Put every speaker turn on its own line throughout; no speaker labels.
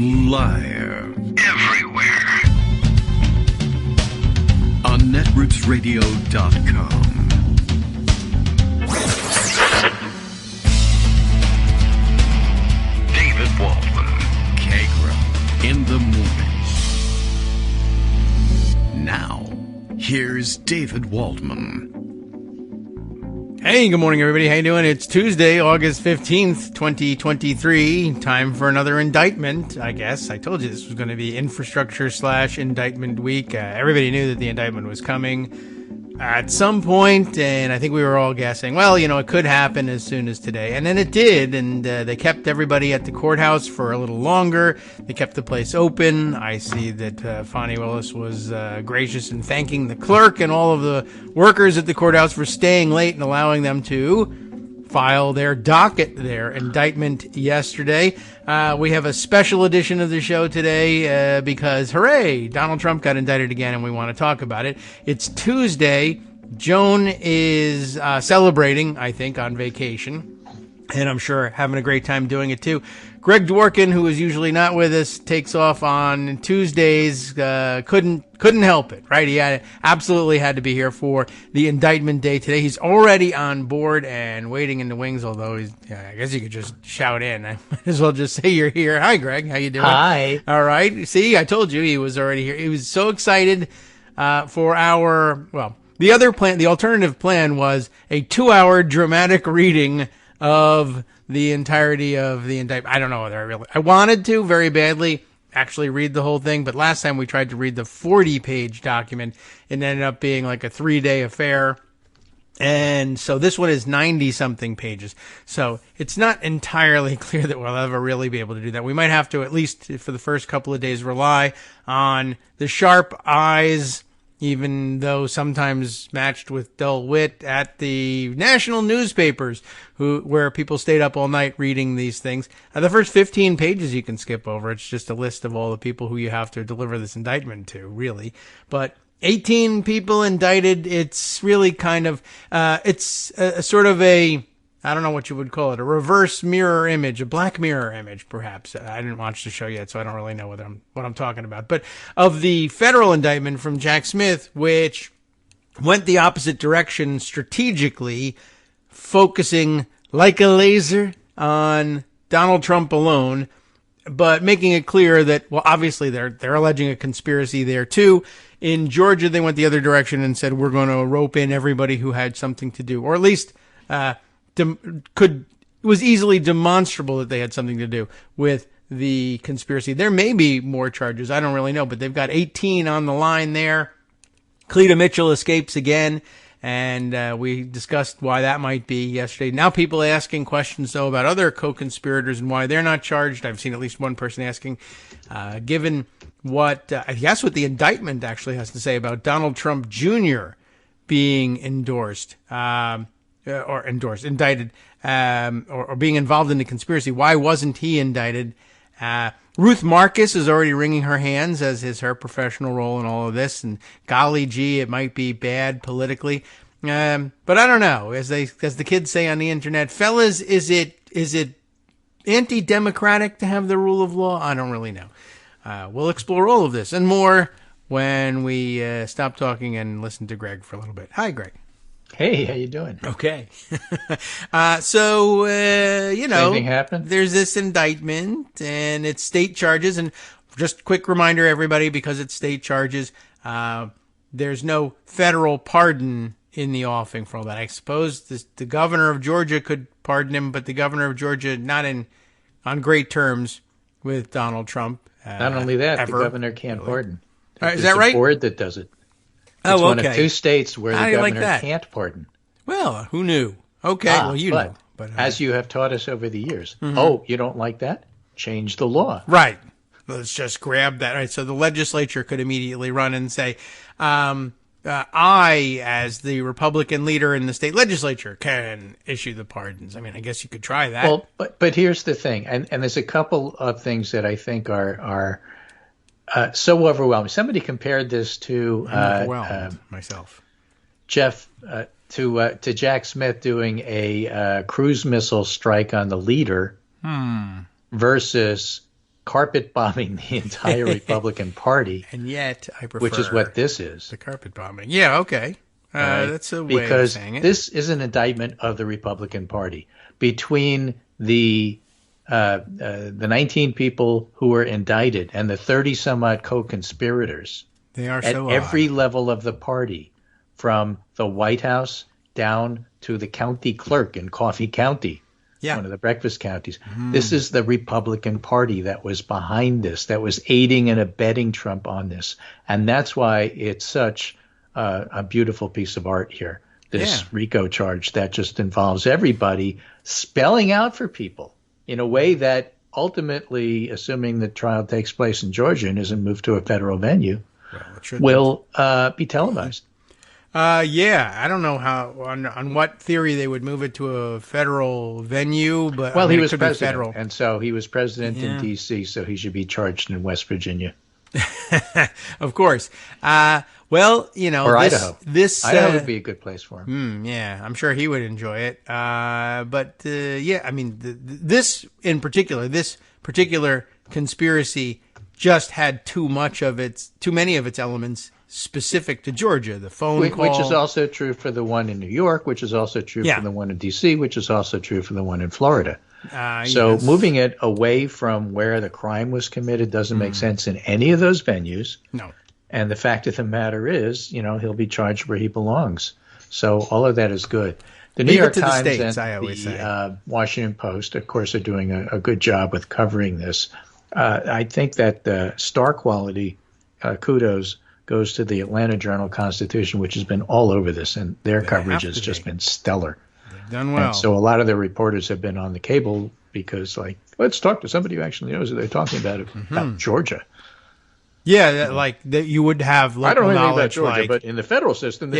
Live. Everywhere. On netrootsradio.com. David Waldman. Kagro. In the morning. Now, here's David Waldman.
Hey, good morning, everybody. How you doing? It's Tuesday, August 15th, 2023. Time for another indictment, I guess. I told you this was going to be infrastructure/indictment week. Everybody knew that the indictment was coming at some point, and I think we were all guessing, well, you know, it could happen as soon as today. And then it did, and they kept everybody at the courthouse for a little longer. They kept the place open. I see that Fani Willis was gracious in thanking the clerk and all of the workers at the courthouse for staying late and allowing them to file their docket, their indictment yesterday. We have a special edition of the show today because, hooray, Donald Trump got indicted again, and we want to talk about it. It's Tuesday. Joan is celebrating, I think, on vacation, and I'm sure having a great time doing it, too. Greg Dworkin, who is usually not with us, takes off on Tuesdays. Couldn't help it, right? He absolutely had to be here for the indictment day today. He's already on board and waiting in the wings, although I guess you could just shout in. I might as well just say you're here. Hi, Greg. How you doing?
Hi.
All right. See, I told you he was already here. He was so excited for the other plan. The alternative plan was a 2-hour dramatic reading of the entirety of the indictment. I don't know whether I wanted to very badly actually read the whole thing, but last time we tried to read the 40-page document, it ended up being like a 3-day affair. And so this one is 90-something pages. So it's not entirely clear that we'll ever really be able to do that. We might have to, at least for the first couple of days, rely on the sharp eyes, even though sometimes matched with dull wit, at the national newspapers, where people stayed up all night reading these things. The first 15 pages you can skip over. It's just a list of all the people who you have to deliver this indictment to, really. But 18 people indicted. It's really kind of, it's a sort of a, I don't know what you would call it, a reverse mirror image, a black mirror image, perhaps. I didn't watch the show yet, so I don't really know what I'm talking about. But of the federal indictment from Jack Smith, which went the opposite direction strategically, focusing like a laser on Donald Trump alone, but making it clear that, well, obviously they're alleging a conspiracy there too. In Georgia, they went the other direction and said, we're going to rope in everybody who had something to do, or at least, it was easily demonstrable that they had something to do with the conspiracy. There may be more charges. I don't really know, but they've got 18 on the line there. Cleta Mitchell escapes again, and we discussed why that might be yesterday. Now people asking questions, though, about other co-conspirators and why they're not charged. I've seen at least one person asking, given what, I guess what the indictment actually has to say about Donald Trump Jr. being indicted, or being involved in the conspiracy. Why wasn't he indicted? Ruth Marcus is already wringing her hands, as is her professional role in all of this. And golly gee, it might be bad politically. But I don't know. As the kids say on the internet, fellas, is it anti-democratic to have the rule of law? I don't really know. We'll explore all of this and more when we stop talking and listen to Greg for a little bit. Hi, Greg.
Hey, how you doing?
Okay. So,
anything happened?
There's this indictment, and it's state charges. And just quick reminder, everybody, because it's state charges, there's no federal pardon in the offing for all that. I suppose the governor of Georgia could pardon him, but the governor of Georgia not on great terms with Donald Trump.
Not only that,
ever.
The governor can't pardon.
Is that right?
It's a board that does it. It's one of 2 states where the governor can't pardon.
Well, who knew? Okay, well, you know. But
as you have taught us over the years, oh, you don't like that? Change the law.
Right. Let's just grab that. Right. So the legislature could immediately run and say, I, as the Republican leader in the state legislature, can issue the pardons. I mean, I guess you could try that.
Well, but here's the thing, and there's a couple of things that I think are so overwhelming. Somebody compared this to
myself,
Jeff, to Jack Smith doing a cruise missile strike on the leader versus carpet bombing the entire Republican Party,
And yet, I prefer
which is what this is.
the carpet bombing. Yeah, okay.
Right?
That's a way
because
of saying it.
this is an indictment of the Republican Party. Between the 19 people who were indicted and the 30 some odd co-conspirators
They are
at
so
every
odd.
level of the party, from the White House down to the county clerk in Coffee County,
Yeah.
one of the breakfast counties. This is the Republican Party that was behind this, that was aiding and abetting Trump on this. And that's why it's such a beautiful piece of art here, this RICO charge that just involves everybody spelling out for people in a way that ultimately, assuming the trial takes place in Georgia and isn't moved to a federal venue, will be televised.
Yeah, I don't know how on what theory they would move it to a federal venue, but
Well,
I mean,
he was
it could be
president,
federal.
and so he was president
Yeah.
in D.C., so he should be charged in West Virginia.
Of course. Well, you know,
Or
this,
Idaho.
This
Idaho would be a good place for him.
yeah, I'm sure he would enjoy it. But yeah, I mean, this in particular, this particular conspiracy just had too many of its elements specific to Georgia. The phone call,
Which is also true for the one in New York, which is also true for the one in D.C., which is also true for the one in Florida. So
yes.
moving it away from where the crime was committed doesn't make sense in any of those venues.
No.
And the fact of the matter is, you know, he'll be charged where he belongs. So all of that is good. The New
Leave it
York
to the
Times
states, I
and
always say.
the Washington Post, of course, are doing a good job with covering this. I think that the star quality, kudos, goes to the Atlanta Journal-Constitution, which has been all over this, and their coverage has just been stellar.
They've done well.
And so a lot of the reporters have been on the cable because, like, let's talk to somebody who actually knows what they're talking about Georgia.
Yeah, that you would have local
I don't know anything about
knowledge,
Georgia,
like,
but in the federal system,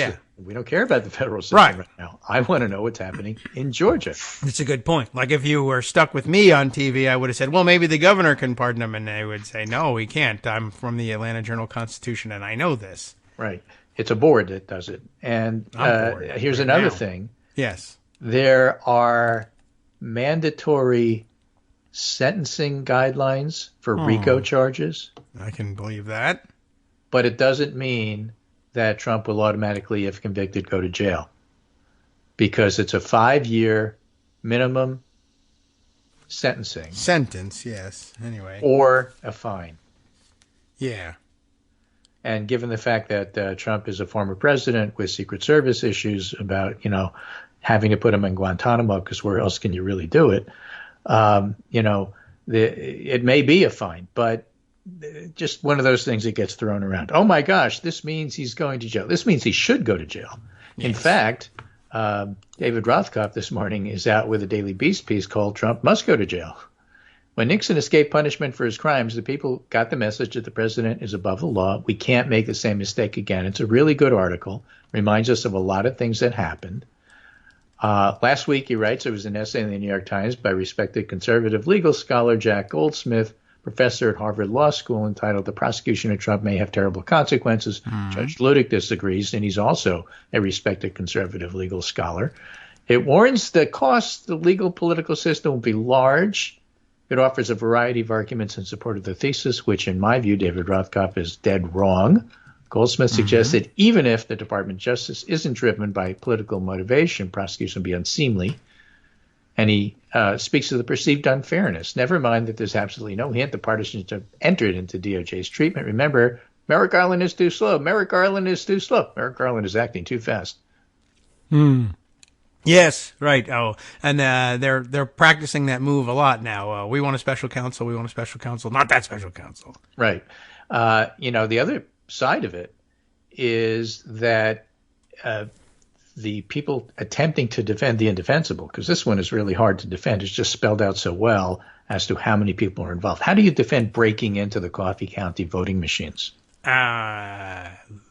we don't care about the federal system
Right.
right now. I want to know what's happening in Georgia.
it's a good point. Like if you were stuck with me on TV, I would have said, well, maybe the governor can pardon him. And they would say, no, he can't. I'm from the Atlanta Journal-Constitution, and I know this.
Right. It's a board that does it. And
I'm bored
here's
right
another
now.
thing.
Yes.
There are mandatory sentencing guidelines for RICO charges,
I can believe that.
but it doesn't mean that Trump will automatically, if convicted, go to jail, because it's a 5-year minimum sentencing
Sentence, yes. Anyway.
or a fine.
Yeah.
And given the fact that Trump is a former president with Secret Service issues about, you know, having to put him in Guantanamo because where else can you really do it? You know, it may be a fine, but just one of those things that gets thrown around. Oh, my gosh, this means he's going to jail. This means he should go to jail. Yes. In fact, David Rothkopf this morning is out with a Daily Beast piece called Trump Must Go to Jail. When Nixon escaped punishment for his crimes, the people got the message that the president is above the law. We can't make the same mistake again. It's a really good article. Reminds us of a lot of things that happened. Last week, he writes, there was an essay in the New York Times by respected conservative legal scholar Jack Goldsmith, professor at Harvard Law School, entitled The Prosecution of Trump May Have Terrible Consequences. Judge Ludick disagrees, and he's also a respected conservative legal scholar. It warns the costs of the legal political system will be large. It offers a variety of arguments in support of the thesis, which, in my view, David Rothkopf is dead wrong. Goldsmith suggests that even if the Department of Justice isn't driven by political motivation, prosecution would be unseemly. And he speaks to the perceived unfairness. Never mind that there's absolutely no hint the partisans have entered into DOJ's treatment. Remember, Merrick Garland is too slow. Merrick Garland is too slow. Merrick Garland is acting too fast.
Yes, right. Oh, and they're practicing that move a lot now. We want a special counsel. We want a special counsel. Not that special counsel.
Right. You know, the other side of it is that the people attempting to defend the indefensible, because this one is really hard to defend, it's just spelled out so well as to how many people are involved. How do you defend breaking into the Coffee County voting machines?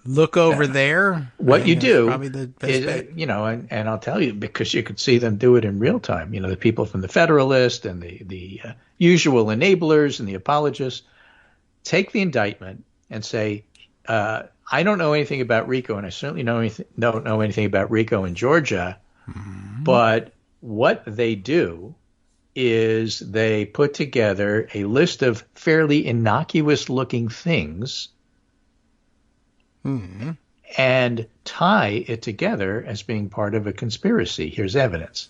Look over there.
What you do
probably the best bet.
you know, and I'll tell you, because you could see them do it in real time. You know, the people from the Federalist and the usual enablers and the apologists take the indictment and say, I don't know anything about RICO, and I certainly don't know anything about RICO in Georgia, but what they do is they put together a list of fairly innocuous-looking things and tie it together as being part of a conspiracy. Here's evidence.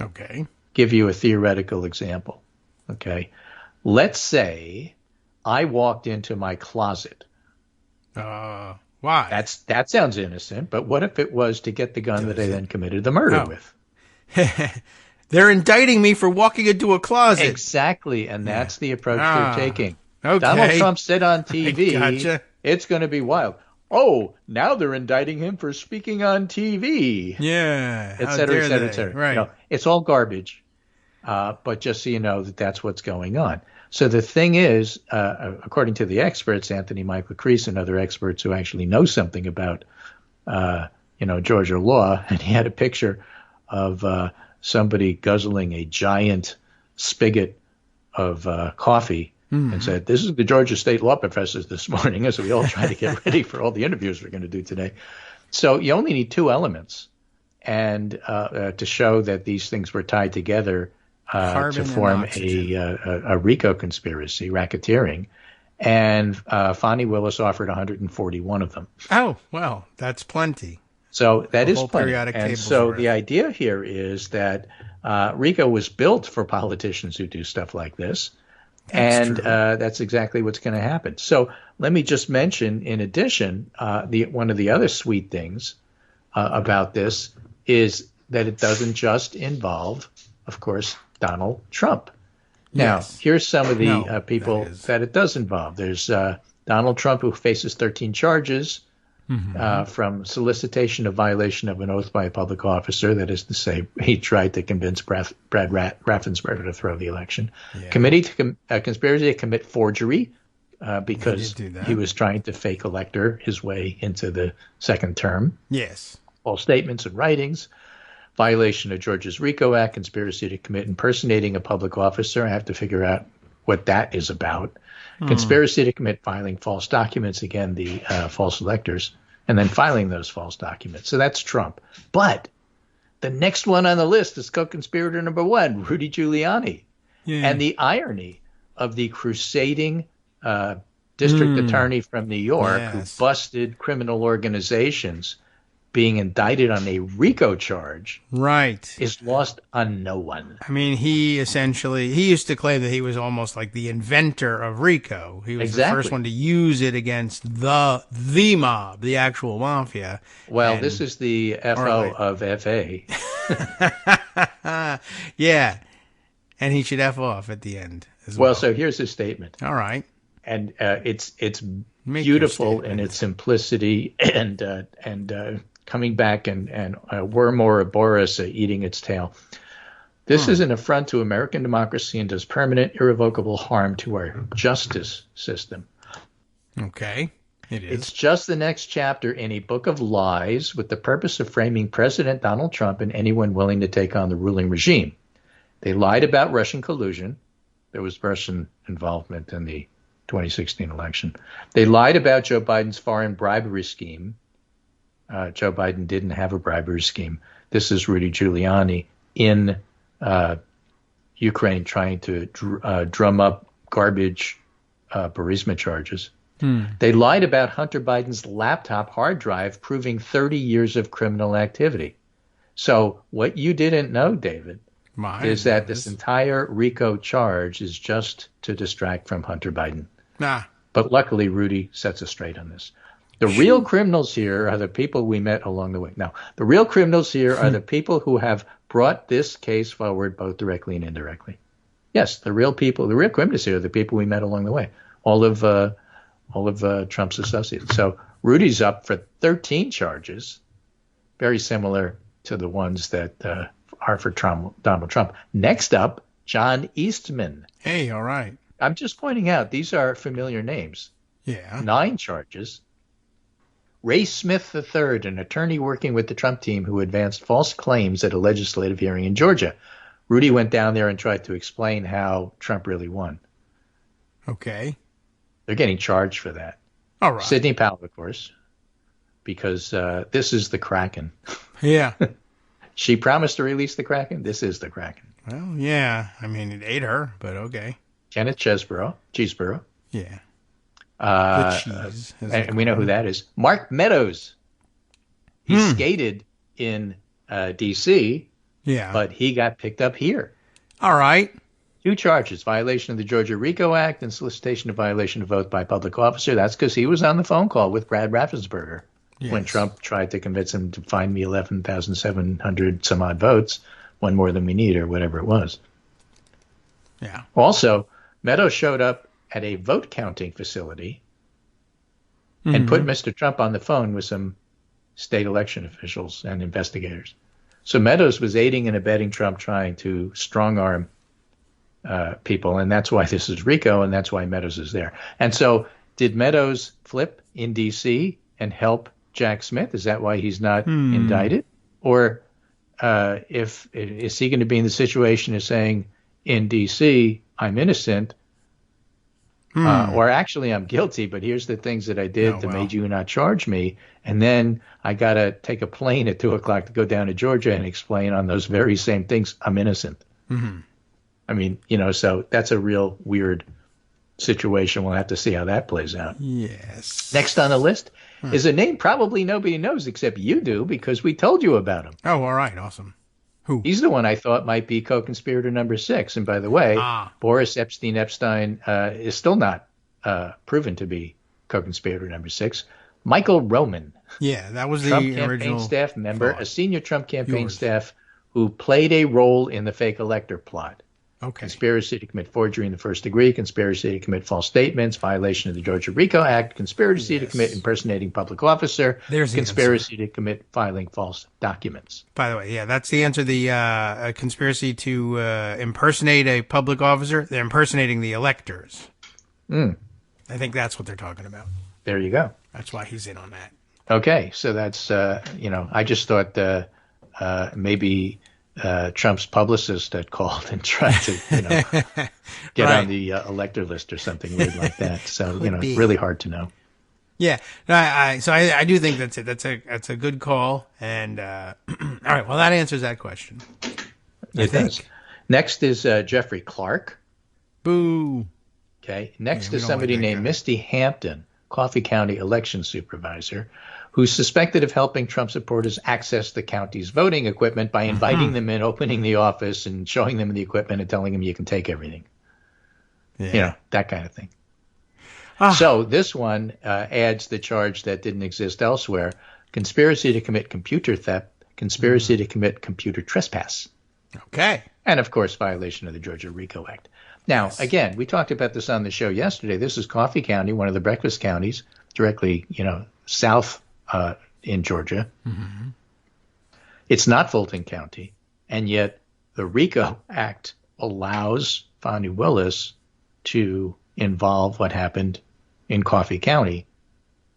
Okay.
Give you a theoretical example. Okay. Let's say I walked into my closet.
Why?
That sounds innocent, but what if it was to get the gun that I then committed the murder with?
They're indicting me for walking into a closet.
Exactly, and that's the approach they're taking.
Okay.
Donald Trump said on TV,
Gotcha.
It's going to be wild. Oh, now they're indicting him for speaking on TV.
Yeah.
Et cetera, et cetera, et cetera.
Right.
It's all garbage, but just so you know that that's what's going on. So the thing is, according to the experts, Anthony Michael Crease and other experts who actually know something about, Georgia law, and he had a picture of somebody guzzling a giant spigot of coffee and said, "This is the Georgia State law professors this morning," as we all try to get ready for all the interviews we're going to do today. So you only need two elements, and to show that these things were tied together to form a RICO conspiracy, racketeering. And Fonnie Willis offered 141 of them.
Oh, well, that's plenty.
So that is plenty.
And
so the idea here is that RICO was built for politicians who do stuff like this. That's exactly what's going to happen. So let me just mention, in addition, one of the other sweet things about this is that it doesn't just involve, of course, Donald Trump. Now, here's some of the people that it does involve. There's Donald Trump, who faces 13 charges from solicitation of violation of an oath by a public officer. That is to say, he tried to convince Brad Raffensperger to throw the election. Conspiracy to commit forgery because he was trying to fake elector his way into the second term.
Yes.
False statements and writings. Violation of Georgia's RICO Act, conspiracy to commit impersonating a public officer. I have to figure out what that is about. Conspiracy to commit filing false documents, again, the false electors, and then filing those false documents. So that's Trump. But the next one on the list is co-conspirator number one, Rudy Giuliani. Yeah. And the irony of the crusading district attorney from New York who busted criminal organizations being indicted on a RICO charge is lost on no one.
I mean, he used to claim that he was almost like the inventor of RICO. He was the first one to use it against the mob, the actual mafia.
Well, this is the FO of FA.
Yeah. And he should F off at the end as well.
Well, so here's his statement.
All right.
And it's beautiful in its simplicity and coming back and worm Ouroboros eating its tail. This is an affront to American democracy and does permanent, irrevocable harm to our justice system.
Okay, it is.
It's just the next chapter in a book of lies with the purpose of framing President Donald Trump and anyone willing to take on the ruling regime. They lied about Russian collusion. There was Russian involvement in the 2016 election. They lied about Joe Biden's foreign bribery scheme. Joe Biden didn't have a bribery scheme. This is Rudy Giuliani in Ukraine trying to drum up garbage Burisma charges. They lied about Hunter Biden's laptop hard drive proving 30 years of criminal activity. So what you didn't know, David, is that this entire RICO charge is just to distract from Hunter Biden. But luckily, Rudy sets us straight on this. The real criminals here are the people we met along the way. Now, the real criminals here are the people who have brought this case forward both directly and indirectly. Yes, the real criminals here are the people we met along the way. All of Trump's associates. So Rudy's up for 13 charges, very similar to the ones that are for Donald Trump. Next up, John Eastman.
Hey, all right.
I'm just pointing out these are familiar names.
Yeah.
9 charges. Ray Smith III, an attorney working with the Trump team who advanced false claims at a legislative hearing in Georgia. Rudy went down there and tried to explain how Trump really won.
Okay.
They're getting charged for that.
All right.
Sidney Powell, of course, because this is the Kraken.
Yeah.
She promised to release the Kraken. This is the Kraken.
Well, yeah. I mean, it ate her, but okay.
Kenneth Cheeseborough.
Yeah. The cheese.
And we know who that is. Mark Meadows. He skated in D.C., but he got picked up here.
All right.
2 charges, violation of the Georgia RICO Act and solicitation of violation of oath by public officer. That's because he was on the phone call with Brad Raffensperger when Trump tried to convince him to find me 11,700 some odd votes, one more than we need or whatever it was.
Yeah.
Also, Meadows showed up at a vote counting facility and put Mr. Trump on the phone with some state election officials and investigators. So Meadows was aiding and abetting Trump trying to strong-arm people, and that's why this is RICO, and that's why Meadows is there. And so did Meadows flip in D.C. and help Jack Smith? Is that why he's not indicted? Or is he going to be in the situation of saying, in D.C., I'm innocent, or actually I'm guilty, but here's the things that I did made you not charge me, and then I got to take a plane at 2 o'clock to go down to Georgia and explain on those very same things I'm innocent. I mean, so that's a real weird situation. We'll have to see how that plays out.
Yes.
Next on the list is a name probably nobody knows except you do because we told you about him.
Oh, all right. Awesome. Who?
He's the one I thought might be co-conspirator number 6. And by the way, Boris Epstein is still not proven to be co-conspirator number 6. Michael Roman.
Yeah, that was the
Trump
original
campaign staff member, a senior Trump campaign staff who played a role in the fake elector plot.
Okay.
Conspiracy to commit forgery in the first degree, conspiracy to commit false statements, violation of the Georgia RICO Act, conspiracy to commit impersonating public officer, conspiracy to commit filing false documents.
By the way, yeah, that's the answer. The conspiracy to impersonate a public officer. They're impersonating the electors. I think that's what they're talking about.
There you go.
That's why he's in on that.
Okay, so that's, I just thought maybe Trump's publicist had called and tried to, get on the elector list or something weird like that. So, really hard to know.
Yeah, I do think that's it. That's a good call. And all right, well, that answers that question. I think.
Next is Jeffrey Clark.
Boo.
Okay. Next is somebody named Misty Hampton, Coffee County election supervisor, who's suspected of helping Trump supporters access the county's voting equipment by inviting them in, opening the office, and showing them the equipment and telling them you can take everything.
Yeah.
That kind of thing. So this one adds the charge that didn't exist elsewhere: conspiracy to commit computer theft, conspiracy to commit computer trespass.
Okay.
And, of course, violation of the Georgia RICO Act. Now, again, we talked about this on the show yesterday. This is Coffee County, one of the breakfast counties, directly, south in Georgia. It's not Fulton County, and yet the RICO Act allows Fani Willis to involve what happened in Coffee County,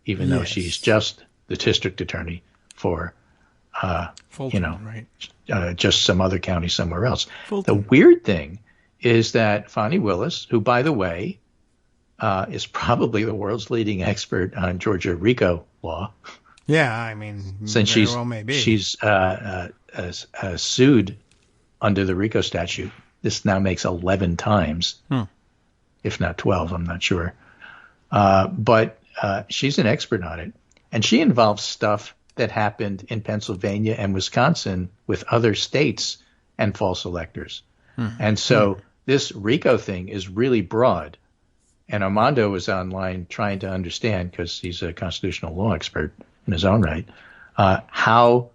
even though she's just the district attorney for,
Fulton,
just some other county somewhere else.
Fulton.
The weird thing is that Fani Willis, who, by the way, is probably the world's leading expert on Georgia RICO law.
Yeah, I mean,
since she's sued under the RICO statute. This now makes 11 times, if not 12, I'm not sure. But she's an expert on it. And she involves stuff that happened in Pennsylvania and Wisconsin with other states and false electors. And so this RICO thing is really broad. And Armando was online trying to understand, because he's a constitutional law expert in his own right, how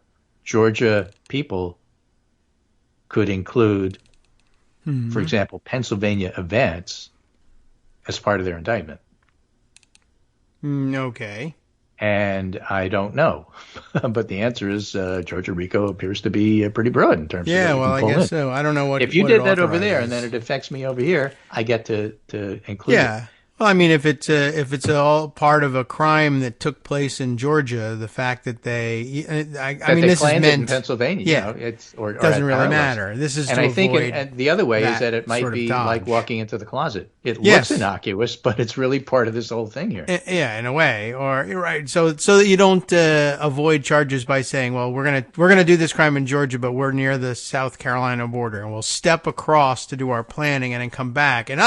Georgia people could include, for example, Pennsylvania events as part of their indictment.
Okay.
And I don't know. But the answer is Georgia RICO appears to be pretty broad in terms of what you can pull
I guess
in.
so. I don't know what.
If you
what
did
it
that over there
authorizes.
and then it affects me over here, I get to include it.
Well, I mean, if it's all part of a crime that took place in Georgia, the fact that this is meant
in Pennsylvania.
Yeah,
It
doesn't really matter. This is
and
to
I think
avoid
the other way is
that
that it might
sort of
be
dodge.
like walking into the closet. It
Yes.
looks innocuous, but it's really part of this whole thing here.
Yeah, in a way, or you're right. So that you don't avoid charges by saying, "Well, we're gonna do this crime in Georgia, but we're near the South Carolina border, and we'll step across to do our planning, and then come back." And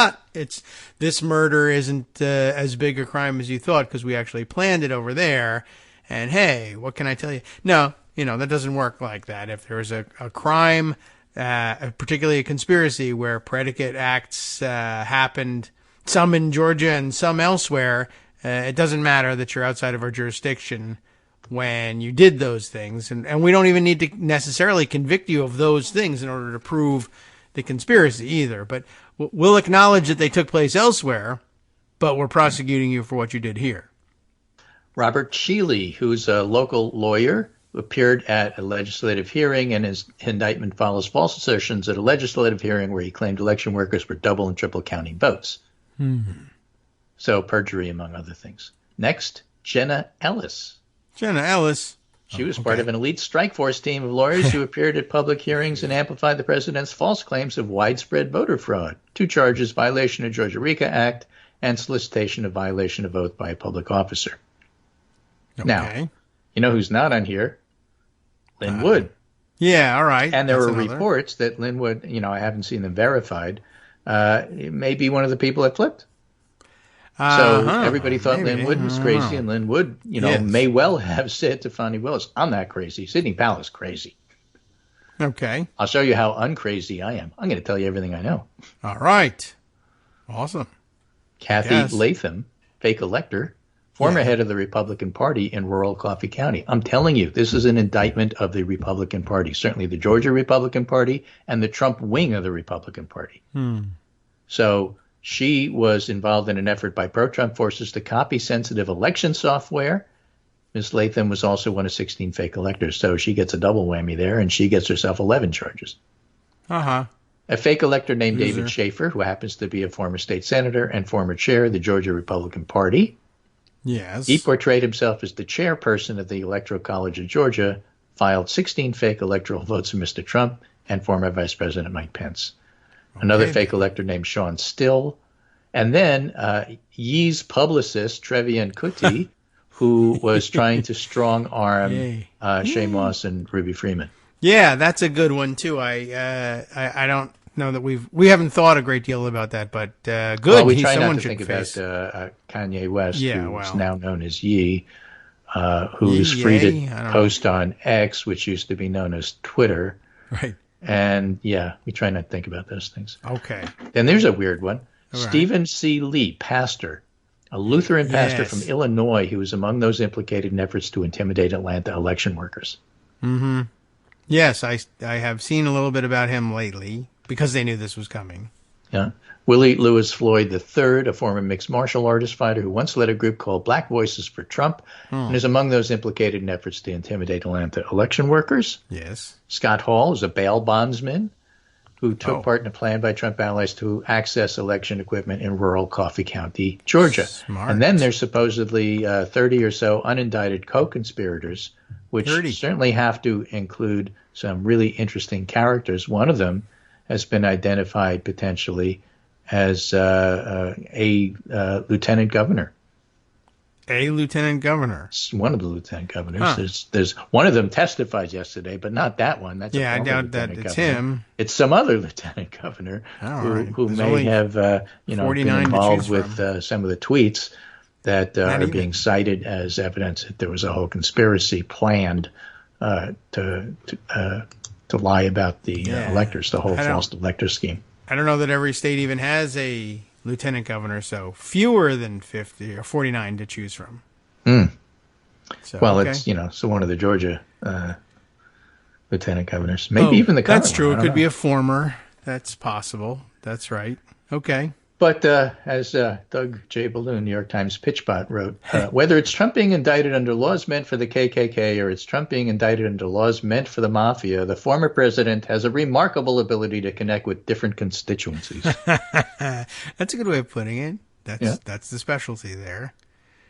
this murder isn't as big a crime as you thought because we actually planned it over there. And hey, what can I tell you? No, that doesn't work like that. If there's a crime, particularly a conspiracy where predicate acts happened, some in Georgia and some elsewhere, it doesn't matter that you're outside of our jurisdiction when you did those things. And we don't even need to necessarily convict you of those things in order to prove the conspiracy either. But we'll acknowledge that they took place elsewhere, but we're prosecuting you for what you did here.
Robert Shealy, who's a local lawyer, appeared at a legislative hearing, and his indictment follows false assertions at a legislative hearing where he claimed election workers were double and triple counting votes. So perjury, among other things. Next, Jenna Ellis.
Jenna Ellis.
She was part of an elite strike force team of lawyers who appeared at public hearings and amplified the president's false claims of widespread voter fraud. 2 charges, violation of Georgia RICA Act and solicitation of violation of oath by a public officer.
Okay.
Now, you know who's not on here? Lynn Wood.
Yeah, all right.
And there
That's
were
another.
reports that Lynn Wood, I haven't seen them verified, may be one of the people that flipped. So everybody thought
maybe.
Lynn Wood was crazy, and Lynn Wood,
Yes.
may well have said to Fonnie Willis, "I'm not crazy. Sidney Powell is crazy.
Okay.
I'll show you how uncrazy I am. I'm going to tell you everything I know."
All right. Awesome.
Kathy
Yes.
Latham, fake elector, former head of the Republican Party in rural Coffee County. I'm telling you, this is an indictment of the Republican Party, certainly the Georgia Republican Party and the Trump wing of the Republican Party. So she was involved in an effort by pro-Trump forces to copy sensitive election software. Ms. Latham was also one of 16 fake electors, so she gets a double whammy there, and she gets herself 11 charges. A fake elector named David Schaefer, who happens to be a former state senator and former chair of the Georgia Republican Party.
Yes.
He portrayed himself as the chairperson of the Electoral College of Georgia, filed 16 fake electoral votes for Mr. Trump and former Vice President Mike Pence. Another fake elector named Sean Still. And then Yee's publicist, Trevian Kuti, who was trying to strong-arm Shea Moss and Ruby Freeman.
Yeah, that's a good one, too. I don't know that we haven't thought a great deal about that, but good.
Well, we try not
someone
to
should
think
face.
about Kanye West,
Yeah,
who's
well.
now known as Yee, who is free
Yay? I
to
don't
post on X, which used to be known as Twitter.
Right.
And, yeah, we try not to think about those things.
Okay.
Then there's a weird one.
All right.
Stephen C. Lee, pastor, a Lutheran pastor
Yes.
from Illinois who was among those implicated in efforts to intimidate Atlanta election workers.
Yes, I have seen a little bit about him lately because they knew this was coming.
Yeah. Willie Lewis Floyd III, a former mixed martial artist fighter who once led a group called Black Voices for Trump and is among those implicated in efforts to intimidate Atlanta election workers.
Yes.
Scott Hall is a bail bondsman who took part in a plan by Trump allies to access election equipment in rural Coffee County, Georgia.
Smart.
And then there's supposedly 30 or so unindicted co-conspirators, which
30.
certainly have to include some really interesting characters. One of them has been identified potentially as a lieutenant governor.
A lieutenant governor.
It's one of the lieutenant governors.
Huh.
There's one of them testified yesterday, but not that one. That's
Yeah,
a
I
former
doubt that
lieutenant
it's
governor.
him.
It's some other lieutenant governor
All right.
who
There's
may
only
have been
49 to
involved
choose
with some of the tweets that are
even.
being cited as evidence that there was a whole conspiracy planned to lie about the electors, the whole false elector scheme.
I don't know that every state even has a lieutenant governor, so fewer than 50 or 49 to choose from. So,
Well,
okay.
it's so one of the Georgia lieutenant governors, maybe even the current
That's true.
one, I
It could
don't
be
know.
a former. That's possible. That's right. Okay.
But as Doug J. Balloon, New York Times pitchbot, wrote, whether it's Trump being indicted under laws meant for the KKK or it's Trump being indicted under laws meant for the mafia, the former president has a remarkable ability to connect with different constituencies.
That's a good way of putting it. That's the specialty there.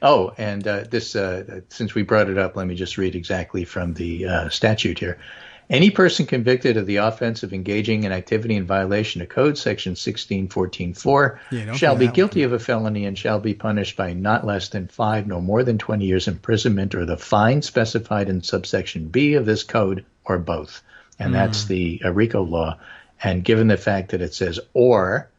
Oh, and this, since we brought it up, let me just read exactly from the statute here. Any person convicted of the offense of engaging in activity in violation of Code Section 1614.4 shall be guilty of a felony and shall be punished by not less than 5 nor more than 20 years imprisonment or the fine specified in subsection B of this code or both. And that's the RICO law. And given the fact that it says or,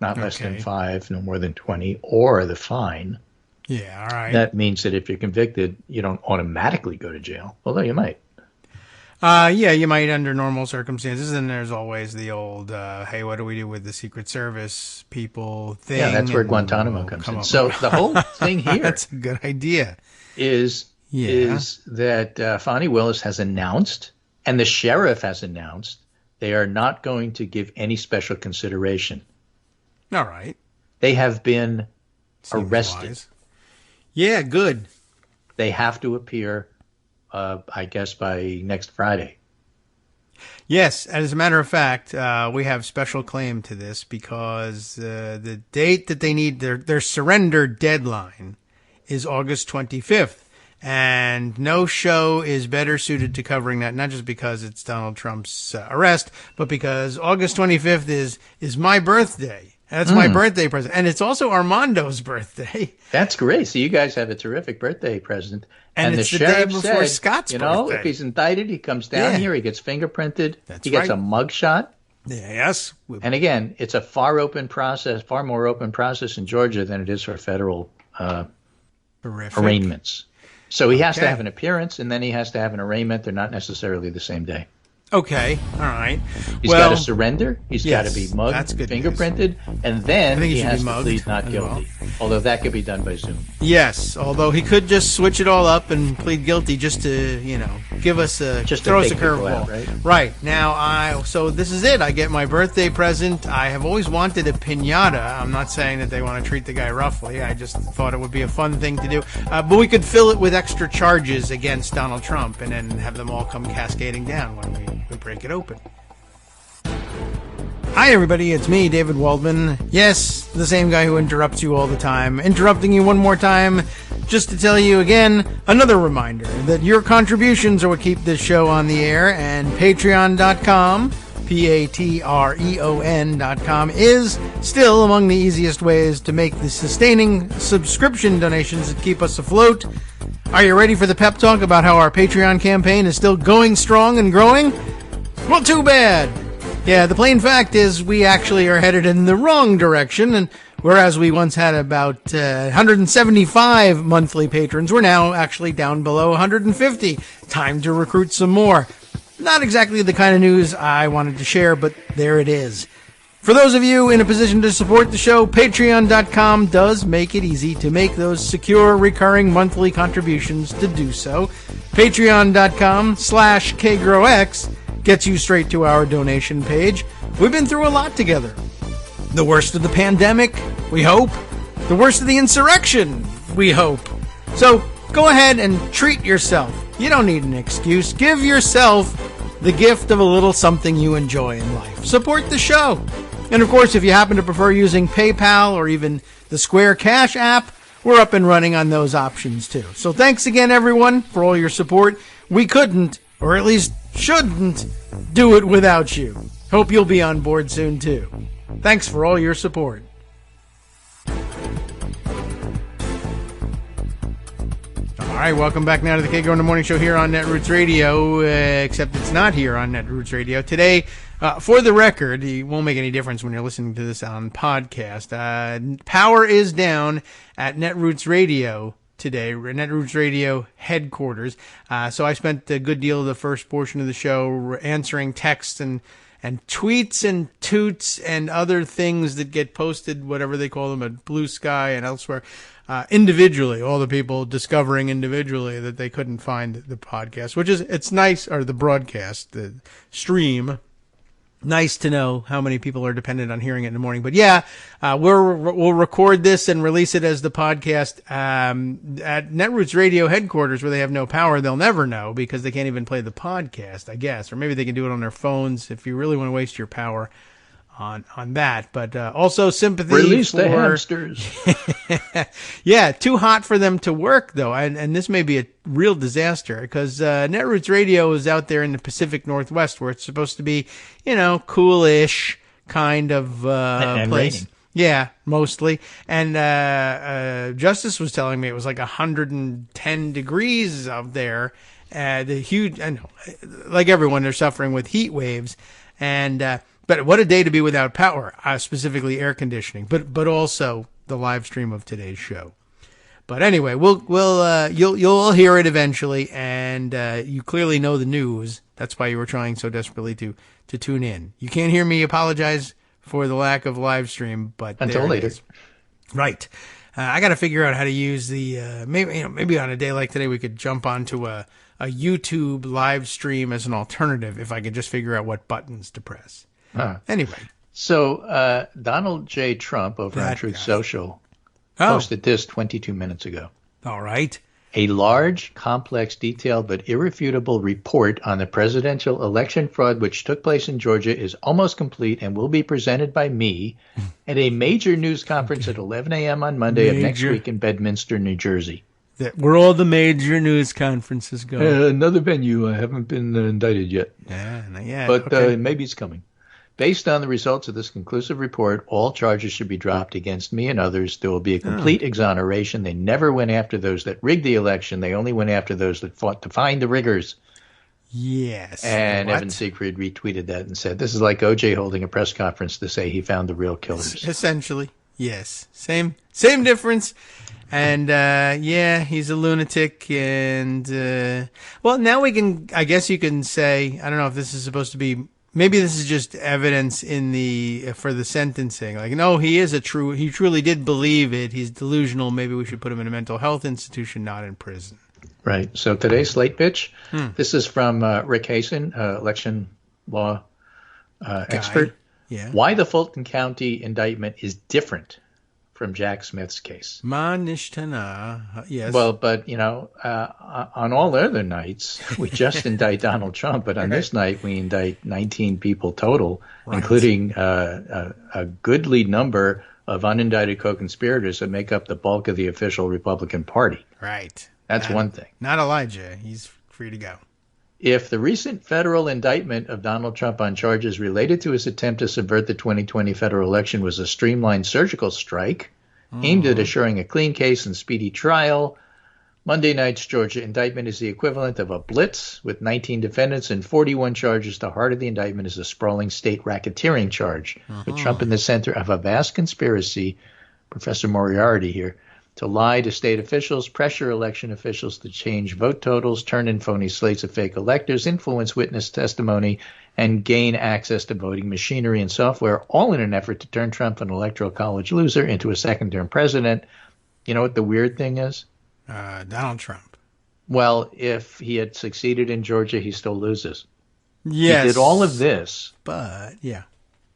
not less than 5, no more than 20, or the fine.
Yeah, all right.
That means that if you're convicted, you don't automatically go to jail, although you might.
Yeah, you might under normal circumstances. And there's always the old, hey, what do we do with the Secret Service people thing?
Yeah, that's where Guantanamo comes in. So the whole thing here
that's a good idea.
Is that Fani Willis has announced, and the sheriff has announced, they are not going to give any special consideration.
All right.
They have been arrested.
Wise. Yeah, good.
They have to appear, I guess, by next Friday.
Yes, as a matter of fact, we have special claim to this because the date that they need, their surrender deadline is August 25th. And no show is better suited to covering that, not just because it's Donald Trump's arrest, but because August 25th is my birthday. That's my birthday present. And it's also Armando's birthday.
That's great. So you guys have a terrific birthday present.
And
the
it's the
sheriff
day before
said,
Scott's
you know,
birthday.
if he's indicted, he comes down here, he gets fingerprinted,
That's
he gets
right.
a mugshot.
Yes.
And again, it's a far more open process in Georgia than it is for federal arraignments. So he has to have an appearance, and then he has to have an arraignment. They're not necessarily the same day.
Okay. All right.
He's got to surrender. He's got to be mugged,
that's good
fingerprinted, and then he has to plead not guilty.
Well.
Although that could be done by Zoom.
Yes, although he could just switch it all up and plead guilty just to, give us throw us a curveball. Right. Now, so this is it. I get my birthday present. I have always wanted a piñata. I'm not saying that they want to treat the guy roughly. I just thought it would be a fun thing to do. But we could fill it with extra charges against Donald Trump and then have them all come cascading down when we break it open. Hi everybody, it's me, David Waldman. Yes, the same guy who interrupts you all the time. Interrupting you one more time just to tell you again, another reminder that your contributions are what keep this show on the air, and patreon.com, patreon.com is still among the easiest ways to make the sustaining subscription donations that keep us afloat. Are you ready for the pep talk about how our Patreon campaign is still going strong and growing? Well, too bad. Yeah, the plain fact is we actually are headed in the wrong direction, and whereas we once had about 175 monthly patrons, we're now actually down below 150. Time to recruit some more. Not exactly the kind of news I wanted to share, but there it is. For those of you in a position to support the show, patreon.com does make it easy to make those secure, recurring monthly contributions to do so. Patreon.com/KagroX gets you straight to our donation page. We've been through a lot together. The worst of the pandemic, we hope. The worst of the insurrection, we hope. So go ahead and treat yourself. You don't need an excuse. Give yourself the gift of a little something you enjoy in life. Support the show. And of course, if you happen to prefer using PayPal or even the Square Cash app, we're up and running on those options too. So thanks again, everyone, for all your support. We couldn't, or at least shouldn't, do it without you. Hope you'll be on board soon too. Thanks for all your support. All right, welcome back now to the Kagro in the Morning Show here on Netroots Radio, except it's not here on Netroots Radio. Today, for the record, it won't make any difference when you're listening to this on podcast. Power is down at Netroots Radio today, Netroots Radio headquarters. So I spent a good deal of the first portion of the show answering texts and tweets and toots and other things that get posted, whatever they call them, at Blue Sky and elsewhere, individually, all the people discovering individually that they couldn't find the podcast, which is, it's nice, or the broadcast, the stream. Nice to know how many people are dependent on hearing it in the morning. But yeah, we'll record this and release it as the podcast at Netroots Radio headquarters, where they have no power. They'll never know because they can't even play the podcast, I guess. Or maybe they can do it on their phones if you really want to waste your power on that, but also sympathy
Release
for
the hamsters.
Yeah, too hot for them to work though, and this may be a real disaster because Netroots Radio is out there in the Pacific Northwest where it's supposed to be, coolish kind of
and
place.
raining.
Yeah, mostly. And Justice was telling me it was like 110 degrees out there. The huge, and like everyone, they're suffering with heat waves, and. But what a day to be without power, specifically air conditioning, but also the live stream of today's show. But anyway, you'll all hear it eventually, and you clearly know the news. That's why you were trying so desperately to tune in. You can't hear me apologize for the lack of live stream, but
Until later.
Right. I got to figure out how to use the maybe on a day like today we could jump onto a YouTube live stream as an alternative if I could just figure out what buttons to press. Anyway.
So Donald J. Trump over on Truth Social posted this 22 minutes ago.
All right.
A large, complex, detailed, but irrefutable report on the presidential election fraud which took place in Georgia is almost complete and will be presented by me at a major news conference at 11 a.m. on Monday of next week in Bedminster, New Jersey.
Where all the major news conferences go.
Another venue. I haven't been indicted yet.
Yeah, not yet.
But
okay.
Maybe it's coming. Based on the results of this conclusive report, all charges should be dropped against me and others. There will be a complete exoneration. They never went after those that rigged the election. They only went after those that fought to find the riggers.
Yes.
And Evan Siegfried retweeted that and said, this is like O.J. holding a press conference to say he found the real killers.
Essentially, yes. Same difference. And, he's a lunatic. And, now we can, I guess you can say, I don't know if this is supposed to be, maybe this is just evidence for the sentencing. Like, no, he truly did believe it. He's delusional. Maybe we should put him in a mental health institution, not in prison.
Right. So today's Slate pitch, this is from Rick Hasen, election law expert.
Yeah.
Why the Fulton County indictment is different from Jack Smith's case.
Manishtana, yes.
Well, but, on all other nights, we just indict Donald Trump, but on this night, we indict 19 people total, including a goodly number of unindicted co-conspirators that make up the bulk of the official Republican Party.
Right.
That's one thing.
Not Elijah. He's free to go.
If the recent federal indictment of Donald Trump on charges related to his attempt to subvert the 2020 federal election was a streamlined surgical strike aimed at assuring a clean case and speedy trial, Monday night's Georgia indictment is the equivalent of a blitz with 19 defendants and 41 charges. The heart of the indictment is a sprawling state racketeering charge, with Trump in the center of a vast conspiracy, Professor Moriarty here, to lie to state officials, pressure election officials to change vote totals, turn in phony slates of fake electors, influence witness testimony, and gain access to voting machinery and software, all in an effort to turn Trump, an electoral college loser, into a second-term president. You know what the weird thing is?
Donald Trump.
Well, if he had succeeded in Georgia, he still loses.
Yes.
He did all of this.
But, yeah.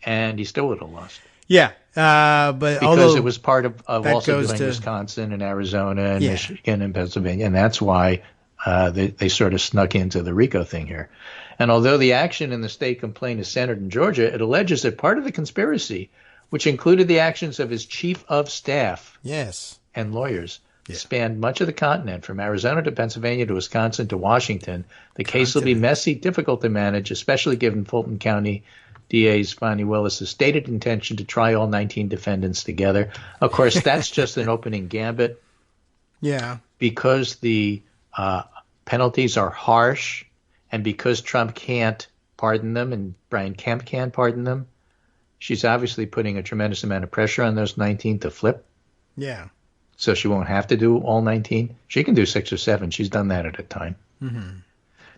And he still would have lost.
Yeah. But
because it was part of also doing
to
Wisconsin and Arizona and Michigan and Pennsylvania, and that's why they sort of snuck into the RICO thing here. And although the action in the state complaint is centered in Georgia, it alleges that part of the conspiracy, which included the actions of his chief of staff and lawyers, spanned much of the continent, from Arizona to Pennsylvania to Wisconsin to Washington. The case will be messy, difficult to manage, especially given Fulton County DA's Fonnie Willis' stated intention to try all 19 defendants together. Of course, that's just an opening gambit.
Yeah.
Because the penalties are harsh, and because Trump can't pardon them and Brian Kemp can't pardon them, she's obviously putting a tremendous amount of pressure on those 19 to flip.
Yeah.
So she won't have to do all 19. She can do 6 or 7. She's done that at a time.
Mm-hmm.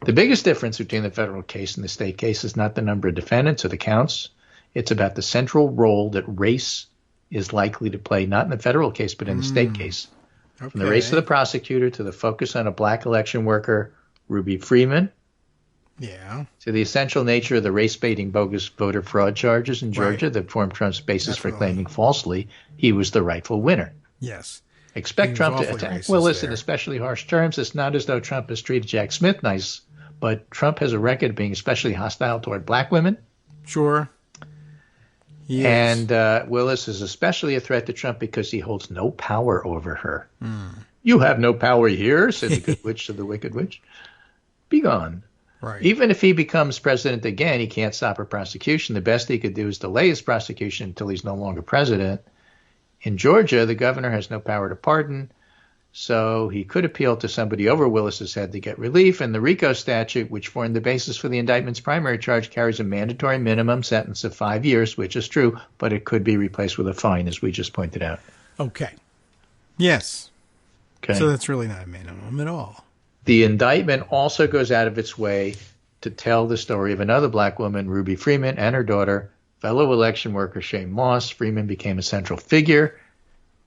The biggest difference between the federal case and the state case is not the number of defendants or the counts. It's about the central role that race is likely to play, not in the federal case, but in the state case. Okay. From the race of the prosecutor to the focus on a black election worker, Ruby Freeman, to the essential nature of the race-baiting bogus voter fraud charges in Georgia that formed Trump's basis for claiming falsely he was the rightful winner.
Yes.
Expect Trump to attack Willis in especially harsh terms. It's not as though Trump has treated Jack Smith nice, but Trump has a record of being especially hostile toward black women.
Sure. Yes.
And Willis is especially a threat to Trump because he holds no power over her. You have no power here, said the good witch to the wicked witch. Be gone.
Right.
Even if he becomes president again, he can't stop a prosecution. The best he could do is delay his prosecution until he's no longer president. In Georgia, the governor has no power to pardon, so he could appeal to somebody over Willis's head to get relief. And the RICO statute, which formed the basis for the indictment's primary charge, carries a mandatory minimum sentence of 5 years, which is true, but it could be replaced with a fine, as we just pointed out.
Okay. Yes.
Okay.
So that's really not a minimum at all.
The indictment also goes out of its way to tell the story of another black woman, Ruby Freeman, and her daughter, fellow election worker Shane Moss. Freeman became a central figure.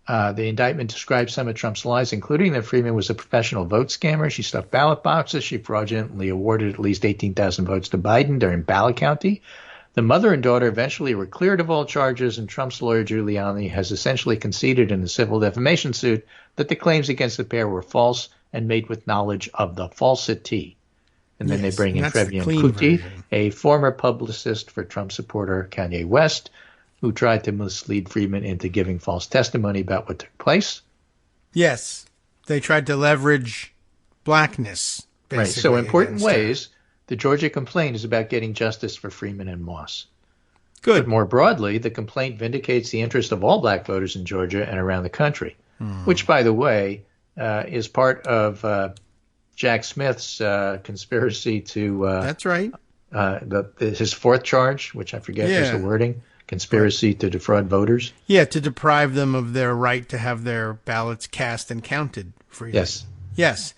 The indictment describes some of Trump's lies, including that Freeman was a professional vote scammer. She stuffed ballot boxes. She fraudulently awarded at least 18,000 votes to Biden during ballot counting. The mother and daughter eventually were cleared of all charges, and Trump's lawyer Giuliani has essentially conceded in the civil defamation suit that the claims against the pair were false and made with knowledge of the falsity. And then they bring in Trevian Kuti, a former publicist for Trump supporter Kanye West, who tried to mislead Freeman into giving false testimony about what took place.
Yes. They tried to leverage blackness, basically.
Right. So in important ways, the Georgia complaint is about getting justice for Freeman and Moss.
Good.
But more broadly, the complaint vindicates the interest of all black voters in Georgia and around the country, which, by the way, is part of Jack Smith's conspiracy to
that's right.
His fourth charge, which I forget is the wording, conspiracy to defraud voters.
Yeah, to deprive them of their right to have their ballots cast and counted freely.
Yes.
Yes.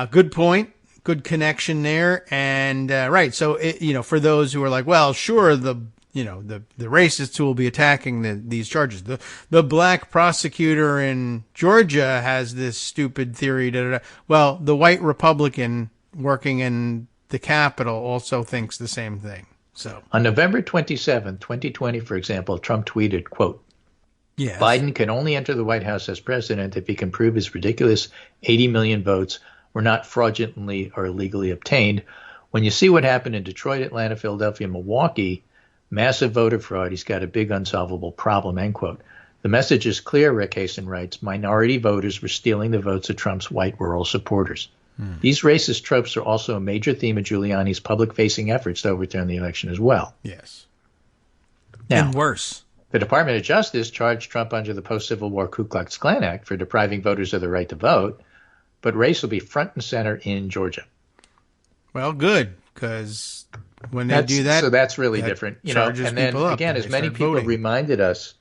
Good point. Good connection there. And right. So, for those who are like, well, sure, the racists who will be attacking these charges. The black prosecutor in Georgia has this stupid theory. Well, the white Republican working in the Capitol also thinks the same thing. So
on November 27, 2020, for example, Trump tweeted, quote,
yes.
Biden can only enter the White House as president if he can prove his ridiculous 80 million votes were not fraudulently or illegally obtained. When you see what happened in Detroit, Atlanta, Philadelphia, Milwaukee, massive voter fraud, he's got a big unsolvable problem, end quote. The message is clear, Rick Hasen writes. Minority voters were stealing the votes of Trump's white rural supporters. These racist tropes are also a major theme of Giuliani's public-facing efforts to overturn the election as well.
Yes.
Now,
and worse.
The Department of Justice charged Trump under the post-Civil War Ku Klux Klan Act for depriving voters of the right to vote, but race will be front and center in Georgia.
Well, good, because when they do that,
so that's really different, And then again, as many people reminded us,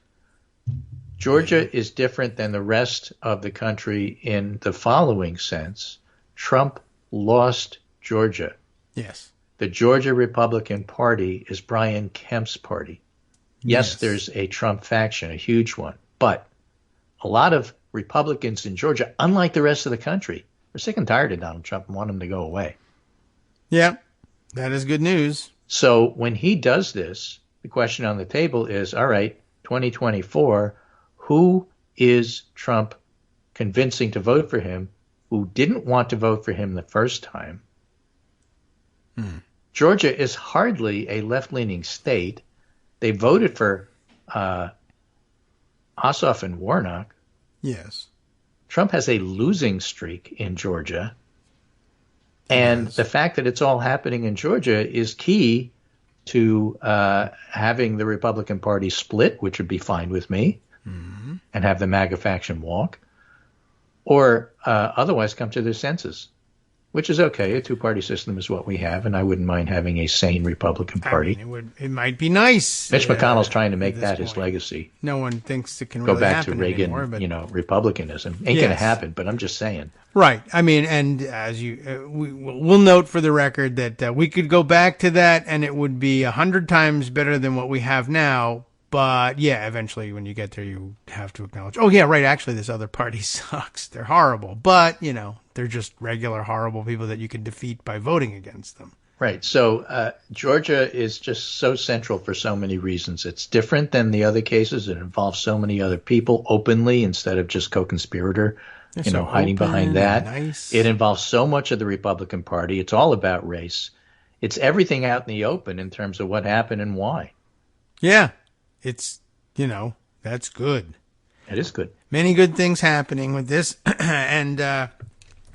Georgia is different than the rest of the country in the following sense: Trump lost Georgia.
Yes.
The Georgia Republican Party is Brian Kemp's party. Yes, there's a Trump faction, a huge one, but a lot of Republicans in Georgia, unlike the rest of the country, are sick and tired of Donald Trump and want him to go away.
Yeah, that is good news.
So when he does this, the question on the table is, all right, 2024, who is Trump convincing to vote for him who didn't want to vote for him the first time? Georgia is hardly a left-leaning state. They voted for Ossoff and Warnock.
Yes.
Trump has a losing streak in Georgia. And the fact that it's all happening in Georgia is key to having the Republican Party split, which would be fine with me, and have the MAGA faction walk, or otherwise come to their senses, which is okay. A two-party system is what we have, and I wouldn't mind having a sane Republican Party.
I mean, it might be nice.
Mitch McConnell's trying to make that his legacy.
No one thinks it can really
go back
happen
to Reagan,
anymore, but
Republicanism. Ain't going to happen, but I'm just saying.
Right. I mean, and as we'll note for the record that we could go back to that, and it would be 100 times better than what we have now. But yeah, eventually when you get there, you have to acknowledge, oh yeah, right, actually this other party sucks. They're horrible. But, they're just regular horrible people that you can defeat by voting against them.
Right. So Georgia is just so central for so many reasons. It's different than the other cases. It involves so many other people openly instead of just co-conspirator, hiding behind that.
Nice.
It involves so much of the Republican Party. It's all about race. It's everything out in the open in terms of what happened and why.
Yeah. it's, that's good.
It is good.
Many good things happening with this. And,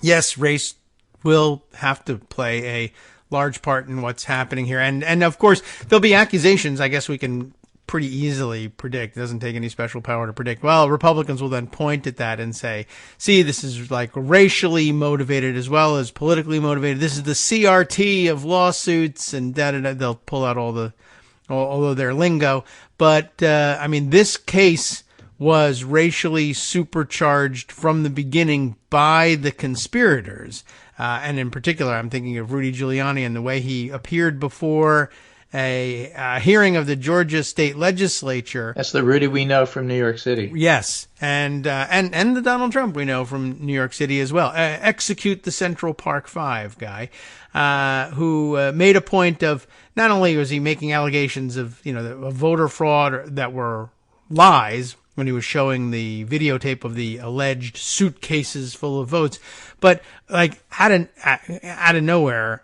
yes, race will have to play a large part in what's happening here. And of course, there'll be accusations, I guess we can pretty easily predict. It doesn't take any special power to predict. Well, Republicans will then point at that and say, see, this is like racially motivated as well as politically motivated. This is the CRT of lawsuits and da-da-da. They'll pull out all of their lingo. But, this case was racially supercharged from the beginning by the conspirators. And in particular, I'm thinking of Rudy Giuliani and the way he appeared before a hearing of the Georgia state legislature.
That's the Rudy we know from New York City.
Yes. And the Donald Trump we know from New York City as well. Execute the Central Park Five guy, who made a point of not only was he making allegations of, of voter fraud that were lies when he was showing the videotape of the alleged suitcases full of votes, but like out of nowhere,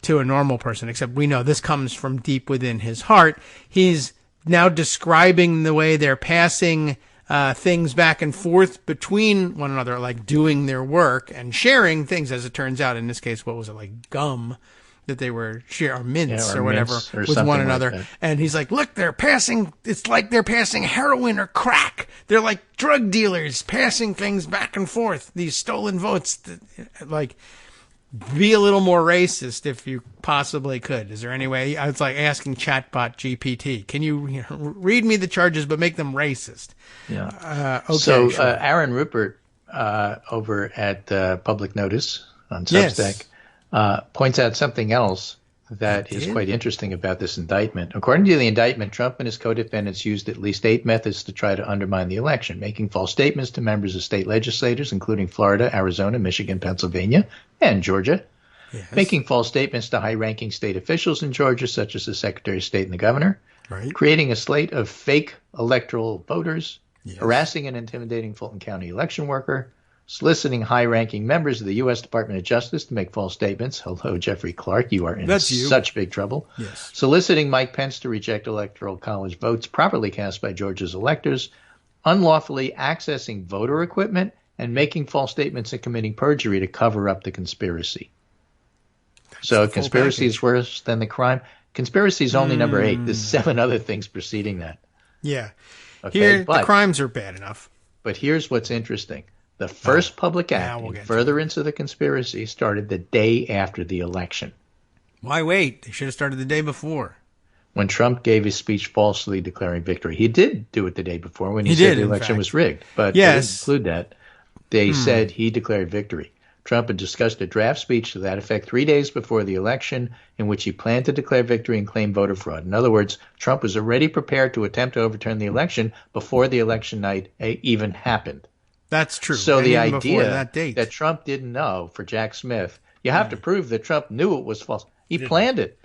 to a normal person, except we know this comes from deep within his heart, he's now describing the way they're passing things back and forth between one another, like doing their work and sharing things, as it turns out. In this case, what was it, like gum that they were sharing, or mints or whatever, with one another. Like, and he's like, look, it's like they're passing heroin or crack. They're like drug dealers passing things back and forth, these stolen votes. Like, be a little more racist if you possibly could. Is there any way? I was like asking chatbot GPT, can you, read me the charges but make them racist?
Yeah.
Okay.
So
sure.
Aaron Rupert over at Public Notice on Substack.
Yes.
Points out something else that is quite interesting about this indictment. According to the indictment, Trump and his co-defendants used at least 8 methods to try to undermine the election: making false statements to members of state legislators, including Florida, Arizona, Michigan, Pennsylvania, and Georgia;
Yes.
making false statements to high-ranking state officials in Georgia, such as the Secretary of State and the governor;
Right.
creating a slate of fake electoral voters;
Yes.
harassing and intimidating Fulton County election worker; soliciting high-ranking members of the U.S. Department of Justice to make false statements. Hello, Jeffrey Clark, you are in such big trouble.
Yes.
Soliciting Mike Pence to reject electoral college votes properly cast by Georgia's electors, unlawfully accessing voter equipment, and making false statements and committing perjury to cover up the conspiracy. So conspiracy is worse than the crime. Conspiracy is only number 8. There's 7 other things preceding that.
Yeah.
Okay,
Here, the crimes are bad enough.
But here's what's interesting. The first public act in furtherance of the conspiracy started the day after the election.
Why wait? They should have started the day before.
When Trump gave his speech falsely declaring victory. He did do it the day before when he said the election was rigged. But they didn't include that. They said he declared victory. Trump had discussed a draft speech to that effect 3 days before the election, in which he planned to declare victory and claim voter fraud. In other words, Trump was already prepared to attempt to overturn the election before the election night even happened.
That's true.
So the idea
that
Trump didn't know for Jack Smith, you have to prove that Trump knew it was false. He planned it.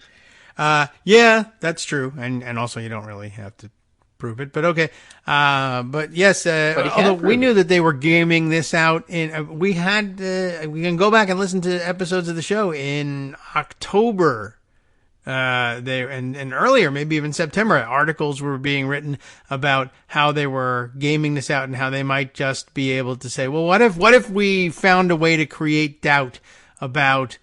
Yeah, that's true. And also you don't really have to prove it, but okay. But yes, although we knew that they were gaming this out we can go back and listen to episodes of the show in October. And earlier, maybe even September, articles were being written about how they were gaming this out and how they might just be able to say, well, what if we found a way to create doubt about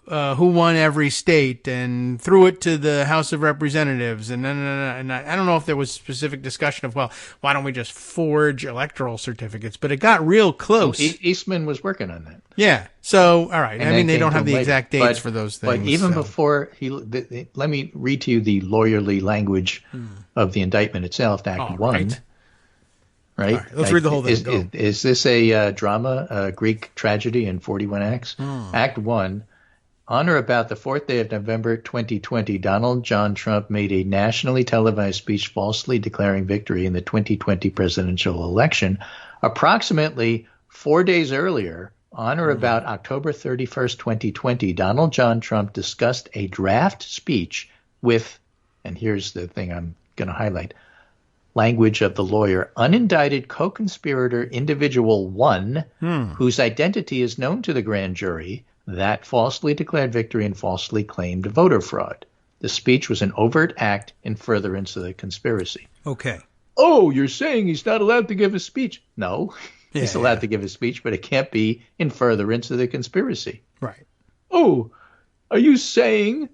who won every state and threw it to the House of Representatives, and I don't know if there was specific discussion of, well, why don't we just forge electoral certificates? But it got real close.
Eastman was working on that.
Yeah. So, all right. They don't have the exact dates for those things.
But even before let me read to you the lawyerly language of the indictment itself, Act 1. Right?
All right. Let's read the whole thing.
Is this a drama, a Greek tragedy in 41 acts? Act 1. On or about the 4th day of November 2020, Donald John Trump made a nationally televised speech falsely declaring victory in the 2020 presidential election. Approximately 4 days earlier, on or about October 31st, 2020, Donald John Trump discussed a draft speech with, and here's the thing I'm going to highlight, language of the lawyer, unindicted co-conspirator individual 1, whose identity is known to the grand jury, that falsely declared victory and falsely claimed voter fraud. The speech was an overt act in furtherance of the conspiracy.
Okay.
Oh, you're saying he's not allowed to give a speech? No, he's
Yeah,
allowed to give a speech, but it can't be in furtherance of the conspiracy.
Right.
Oh, are you saying,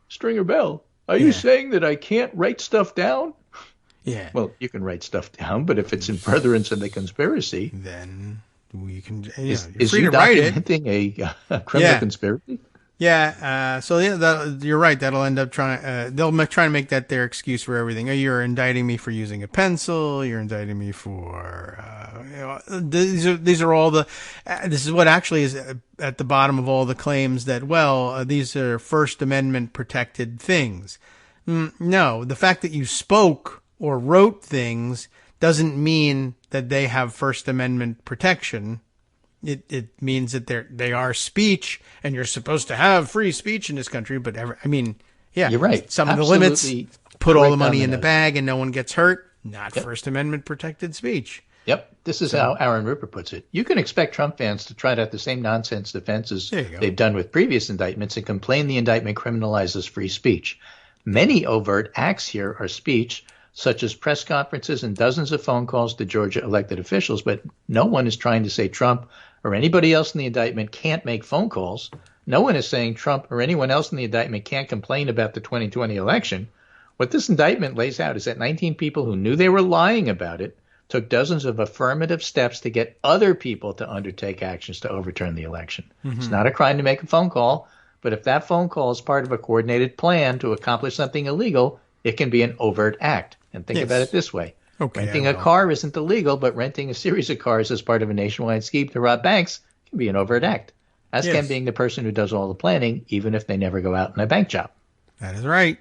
Stringer Bell, are you saying that I can't write stuff down?
Yeah.
Well, you can write stuff down, but if it's in furtherance of the conspiracy,
then we can.
is
you're free
you
to write it.
documenting a criminal conspiracy?
Yeah. So you're right. That'll end up trying. They'll try to make that their excuse for everything. Oh, you're indicting me for using a pencil. You're indicting me for. These are all the. This is what actually is at the bottom of all the claims that these are First Amendment protected things. No, the fact that you spoke or wrote things doesn't mean that they have First Amendment protection. It means that they are speech, and you're supposed to have free speech in this country. But
you're right.
Some of the limits, put all the money in the bag, and no one gets hurt. Not First Amendment protected speech.
Yep. This is how Aaron Rupert puts it. You can expect Trump fans to try out the same nonsense defenses they've done with previous indictments and complain the indictment criminalizes free speech. Many overt acts here are speech, such as press conferences and dozens of phone calls to Georgia elected officials, but no one is trying to say Trump or anybody else in the indictment can't make phone calls. No one is saying Trump or anyone else in the indictment can't complain about the 2020 election. What this indictment lays out is that 19 people who knew they were lying about it took dozens of affirmative steps to get other people to undertake actions to overturn the election. Mm-hmm. It's not a crime to make a phone call, but if that phone call is part of a coordinated plan to accomplish something illegal, it can be an overt act. And think about it this way. Renting a car isn't illegal, but renting a series of cars as part of a nationwide scheme to rob banks can be an overt act, as can being the person who does all the planning, even if they never go out on a bank job.
That is right.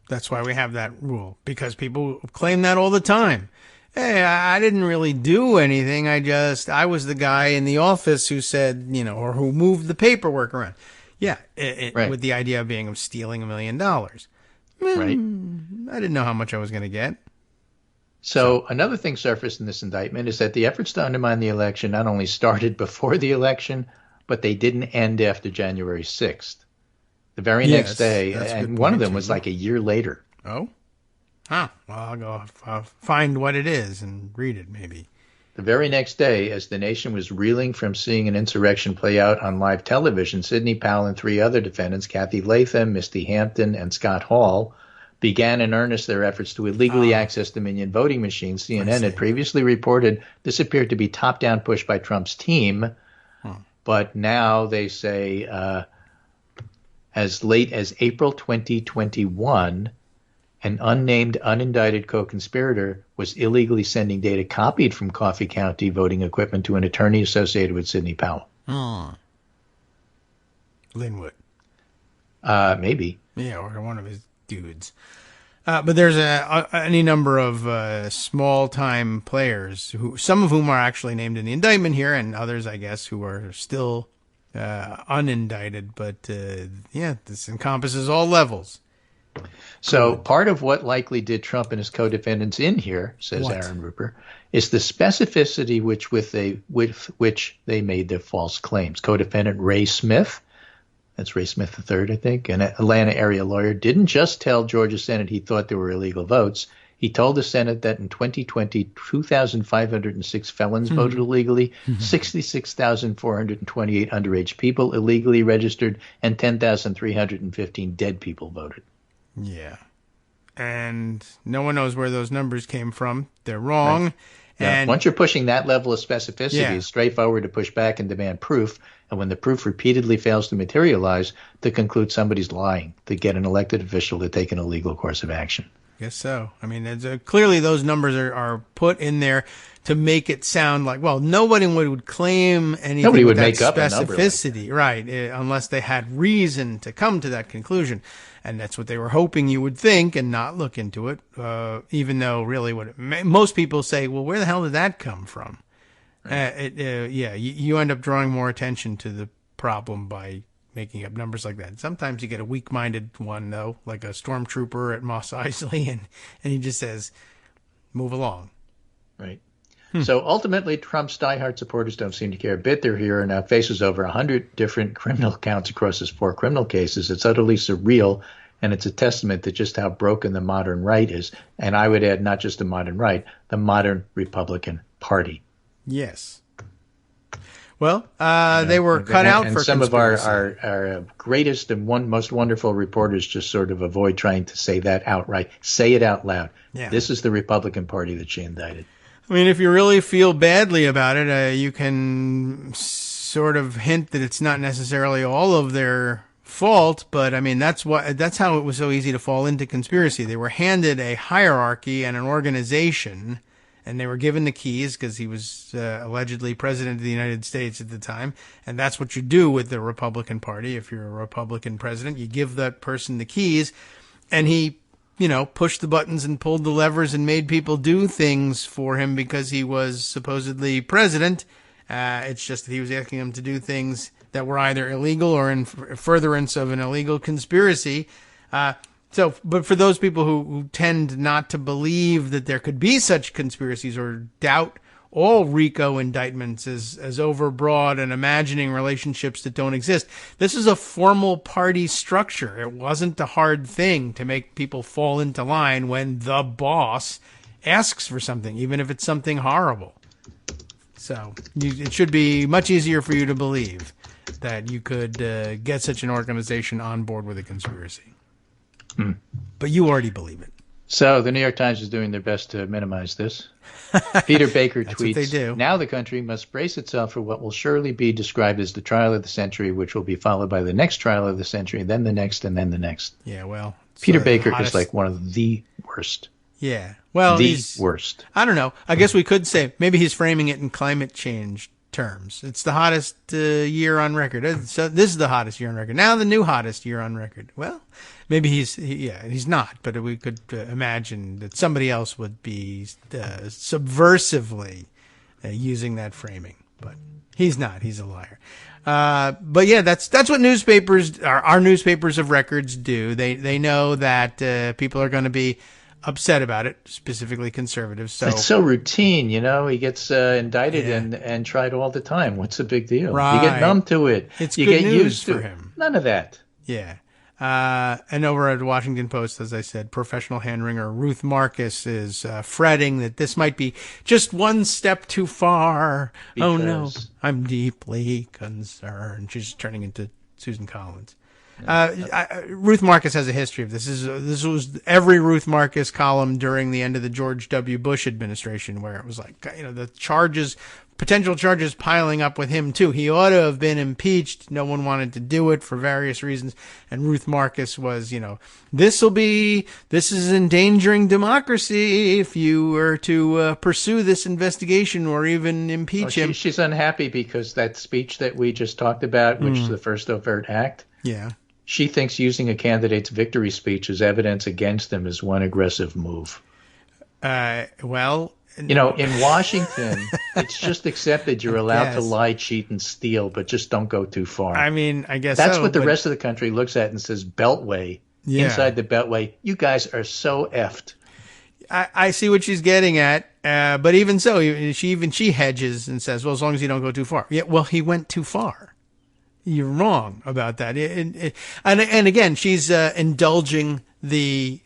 That's why we have that rule, because people claim that all the time. Hey, I didn't really do anything. I was the guy in the office who said, or who moved the paperwork around. Yeah, with the idea of being stealing $1 million.
Right.
I didn't know how much I was going to get.
So another thing surfaced in this indictment is that the efforts to undermine the election not only started before the election, but they didn't end after January 6th. The very next day, and one of them was like a year later.
Oh? Huh. Well, I'll find what it is and read it maybe.
The very next day, as the nation was reeling from seeing an insurrection play out on live television, Sidney Powell and 3 other defendants, Kathy Latham, Misty Hampton, and Scott Hall, began in earnest their efforts to illegally access Dominion voting machines. CNN had previously reported this appeared to be top-down push by Trump's team, but now they say as late as April 2021, an unnamed, unindicted co-conspirator was illegally sending data copied from Coffee County voting equipment to an attorney associated with Sidney Powell.
Linwood.
Maybe.
Yeah, or one of his dudes. But there's any number of small-time players, some of whom are actually named in the indictment here, and others, I guess, who are still unindicted. But, this encompasses all levels.
So part of what likely did Trump and his co-defendants in here, says Aaron Rupert, is the specificity with which they made their false claims. Co-defendant Ray Smith, that's Ray Smith III, I think, an Atlanta area lawyer, didn't just tell Georgia Senate he thought there were illegal votes. He told the Senate that in 2020, 2,506 felons voted illegally, 66,428 underage people illegally registered, and 10,315 dead people voted.
Yeah. And no one knows where those numbers came from. They're wrong. Right. And
once you're pushing that level of specificity, it's straightforward to push back and demand proof. And when the proof repeatedly fails to materialize, to conclude somebody's lying, to get an elected official to take an illegal course of action.
Guess so. I mean, clearly those numbers are put in there to make it sound like, well, nobody would claim anything.
Nobody would
make
up a number
specificity, right? Unless they had reason to come to that conclusion, and that's what they were hoping you would think and not look into it. Even though, really, most people say, well, where the hell did that come from? Right. You end up drawing more attention to the problem by making up numbers like that. Sometimes you get a weak-minded one, though, like a stormtrooper at Mos Eisley, and he just says, move along.
Right. So ultimately, Trump's diehard supporters don't seem to care a bit. Their hero now faces over 100 different criminal counts across his 4 criminal cases. It's utterly surreal And it's a testament to just how broken the modern right is. And I would add not just the modern right, the modern Republican Party.
Yes. Well, they were cut out for
some
conspiracy.
of our greatest and most wonderful reporters just sort of avoid trying to say that outright. Say it out loud.
Yeah.
This is the Republican Party that she indicted.
I mean, if you really feel badly about it, you can sort of hint that it's not necessarily all of their fault, but I mean, that's how it was so easy to fall into conspiracy. They were handed a hierarchy and an organization, and they were given the keys because he was allegedly president of the United States at the time. And that's what you do with the Republican Party. If you're a Republican president, you give that person the keys, and he, pushed the buttons and pulled the levers and made people do things for him because he was supposedly president. It's just that he was asking them to do things that were either illegal or in furtherance of an illegal conspiracy. But for those people who tend not to believe that there could be such conspiracies or doubt all RICO indictments as overbroad and imagining relationships that don't exist, this is a formal party structure. It wasn't a hard thing to make people fall into line when the boss asks for something, even if it's something horrible. So it should be much easier for you to believe that you could get such an organization on board with a conspiracy. But you already believe it.
So the New York Times is doing their best to minimize this. Peter Baker
That's
tweets,
what they do.
Now the country must brace itself for what will surely be described as the trial of the century, which will be followed by the next trial of the century, then the next, and then the next.
Yeah, well.
Peter Baker is like one of the worst.
Yeah. Well,
the worst.
I don't know. I guess we could say maybe he's framing it in climate change terms. It's the hottest year on record. So this is the hottest year on record. Now the new hottest year on record. Well, maybe he's not, but we could imagine that somebody else would be subversively using that framing. But he's not. He's a liar. But yeah, that's what newspapers, our newspapers of records do. They know that people are going to be upset about it, specifically conservatives. So
it's so routine, He gets indicted and tried all the time. What's the big deal?
Right.
You get numb to it.
It's
you
good
get
news
used to
for
it.
him.
None of that.
Yeah. And over at the Washington Post, as I said, professional hand-wringer Ruth Marcus is fretting that this might be just one step too far. Oh no, I'm deeply concerned. She's turning into Susan Collins. Ruth Marcus has a history of this. This was every Ruth Marcus column during the end of the George W. Bush administration, where it was like, the potential charges piling up with him too. He ought to have been impeached. No one wanted to do it for various reasons. And Ruth Marcus was, this is endangering democracy if you were to pursue this investigation or even impeach him.
She's unhappy because that speech that we just talked about, which is the first overt act.
Yeah.
She thinks using a candidate's victory speech as evidence against him is one aggressive move.
Well,
in Washington, it's just accepted you're allowed to lie, cheat, and steal, but just don't go too far.
I mean, I guess
that's what the rest of the country looks at and says, Beltway.
Yeah.
Inside the Beltway, you guys are so effed.
I see what she's getting at, but even so, she hedges and says, well, as long as you don't go too far. Yeah, well, he went too far. You're wrong about that. And again, she's indulging the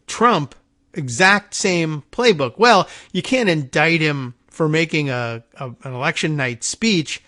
Trump exact same playbook. Well, you can't indict him for making an election night speech.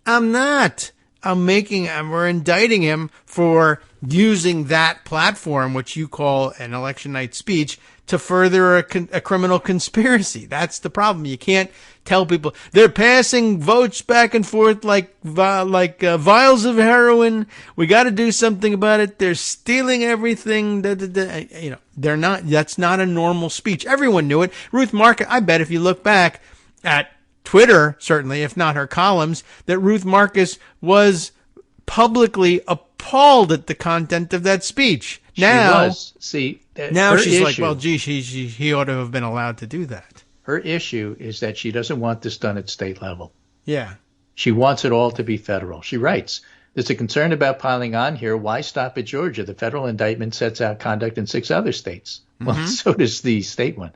I'm not. We're indicting him for using that platform, which you call an election night speech, to further a criminal conspiracy. That's the problem. You can't tell people they're passing votes back and forth like vials of heroin. We got to do something about it. They're stealing everything. They're not. That's not a normal speech. Everyone knew it. Ruth Marcus. I bet if you look back at Twitter, certainly, if not her columns, that Ruth Marcus was publicly appalled at the content of that speech. Now,
she was. See,
now she's like, well, gee, he ought to have been allowed to do that.
Her issue is that she doesn't want this done at state level.
Yeah.
She wants it all to be federal. She writes, there's a concern about piling on here. Why stop at Georgia? The federal indictment sets out conduct in 6 other states. Mm-hmm. Well, so does the state one.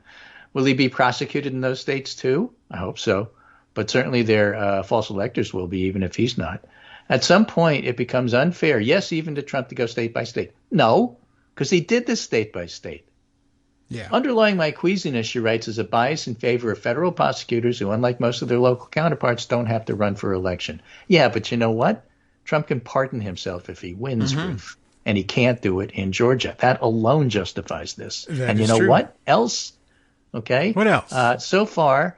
Will he be prosecuted in those states too? I hope so. But certainly their false electors will be, even if he's not. At some point, it becomes unfair, yes, even to Trump, to go state by state. No, because he did this state by state.
Yeah.
Underlying my queasiness, she writes, is a bias in favor of federal prosecutors who, unlike most of their local counterparts, don't have to run for election. Yeah, but you know what? Trump can pardon himself if he wins, Ruth, and he can't do it in Georgia. That alone justifies this.
That
and you
is
know
true.
what else? Okay.
What else?
So far,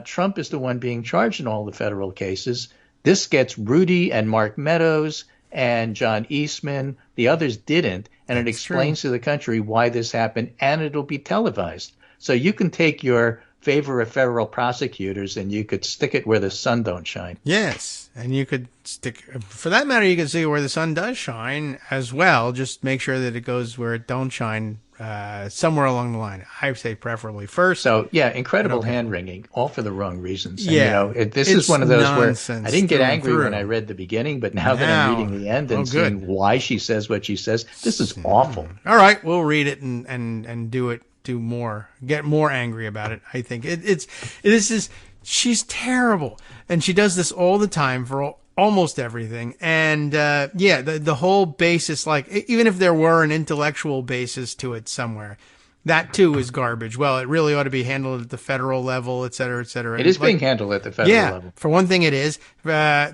Trump is the one being charged in all the federal cases. This gets Rudy and Mark Meadows and John Eastman. The others didn't. And it explains to the country why this happened, and it'll be televised. So you can take your favor of federal prosecutors and you could stick it where the sun don't shine.
Yes. And you could stick, for that matter, you could see where the sun does shine as well. Just make sure that it goes where it don't shine somewhere along the line. I say preferably first.
So, yeah, incredible hand-wringing, all for the wrong reasons.
Yeah.
And, this is one of those where I didn't get angry
through.
when I read the beginning, but now that I'm reading the end and seeing why she says what she says, this is awful.
All right, we'll read it and do more, get more angry about it. I think she's terrible, and she does this all the time for almost everything. And the whole basis, like even if there were an intellectual basis to it somewhere, that too is garbage. Well, it really ought to be handled at the federal level, et cetera, et cetera.
It is being handled at the federal level.
For one thing, it is.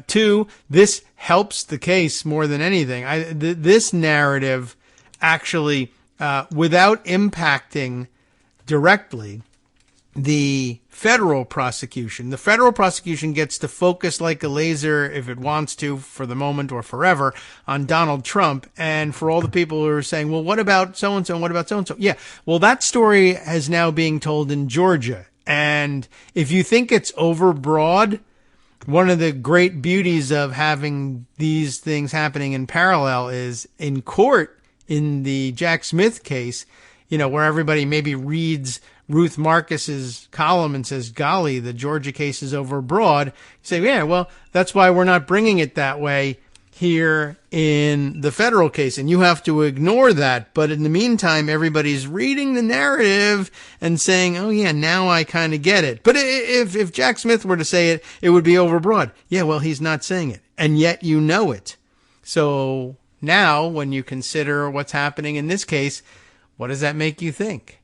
Two, this helps the case more than anything. This narrative actually, without impacting directly the federal prosecution gets to focus like a laser, if it wants to, for the moment or forever, on Donald Trump. And for all the people who are saying, well, what about so-and-so and what about so-and-so? Yeah, well, that story is now being told in Georgia. And if you think it's overbroad, one of the great beauties of having these things happening in parallel is in court, in the Jack Smith case, where everybody maybe reads Ruth Marcus's column and says, golly, the Georgia case is overbroad. You say, yeah, well, that's why we're not bringing it that way here in the federal case. And you have to ignore that. But in the meantime, everybody's reading the narrative and saying, oh, yeah, now I kind of get it. But if Jack Smith were to say it, it would be overbroad. Yeah, well, he's not saying it. And yet you know it. So now when you consider what's happening in this case, what does that make you think?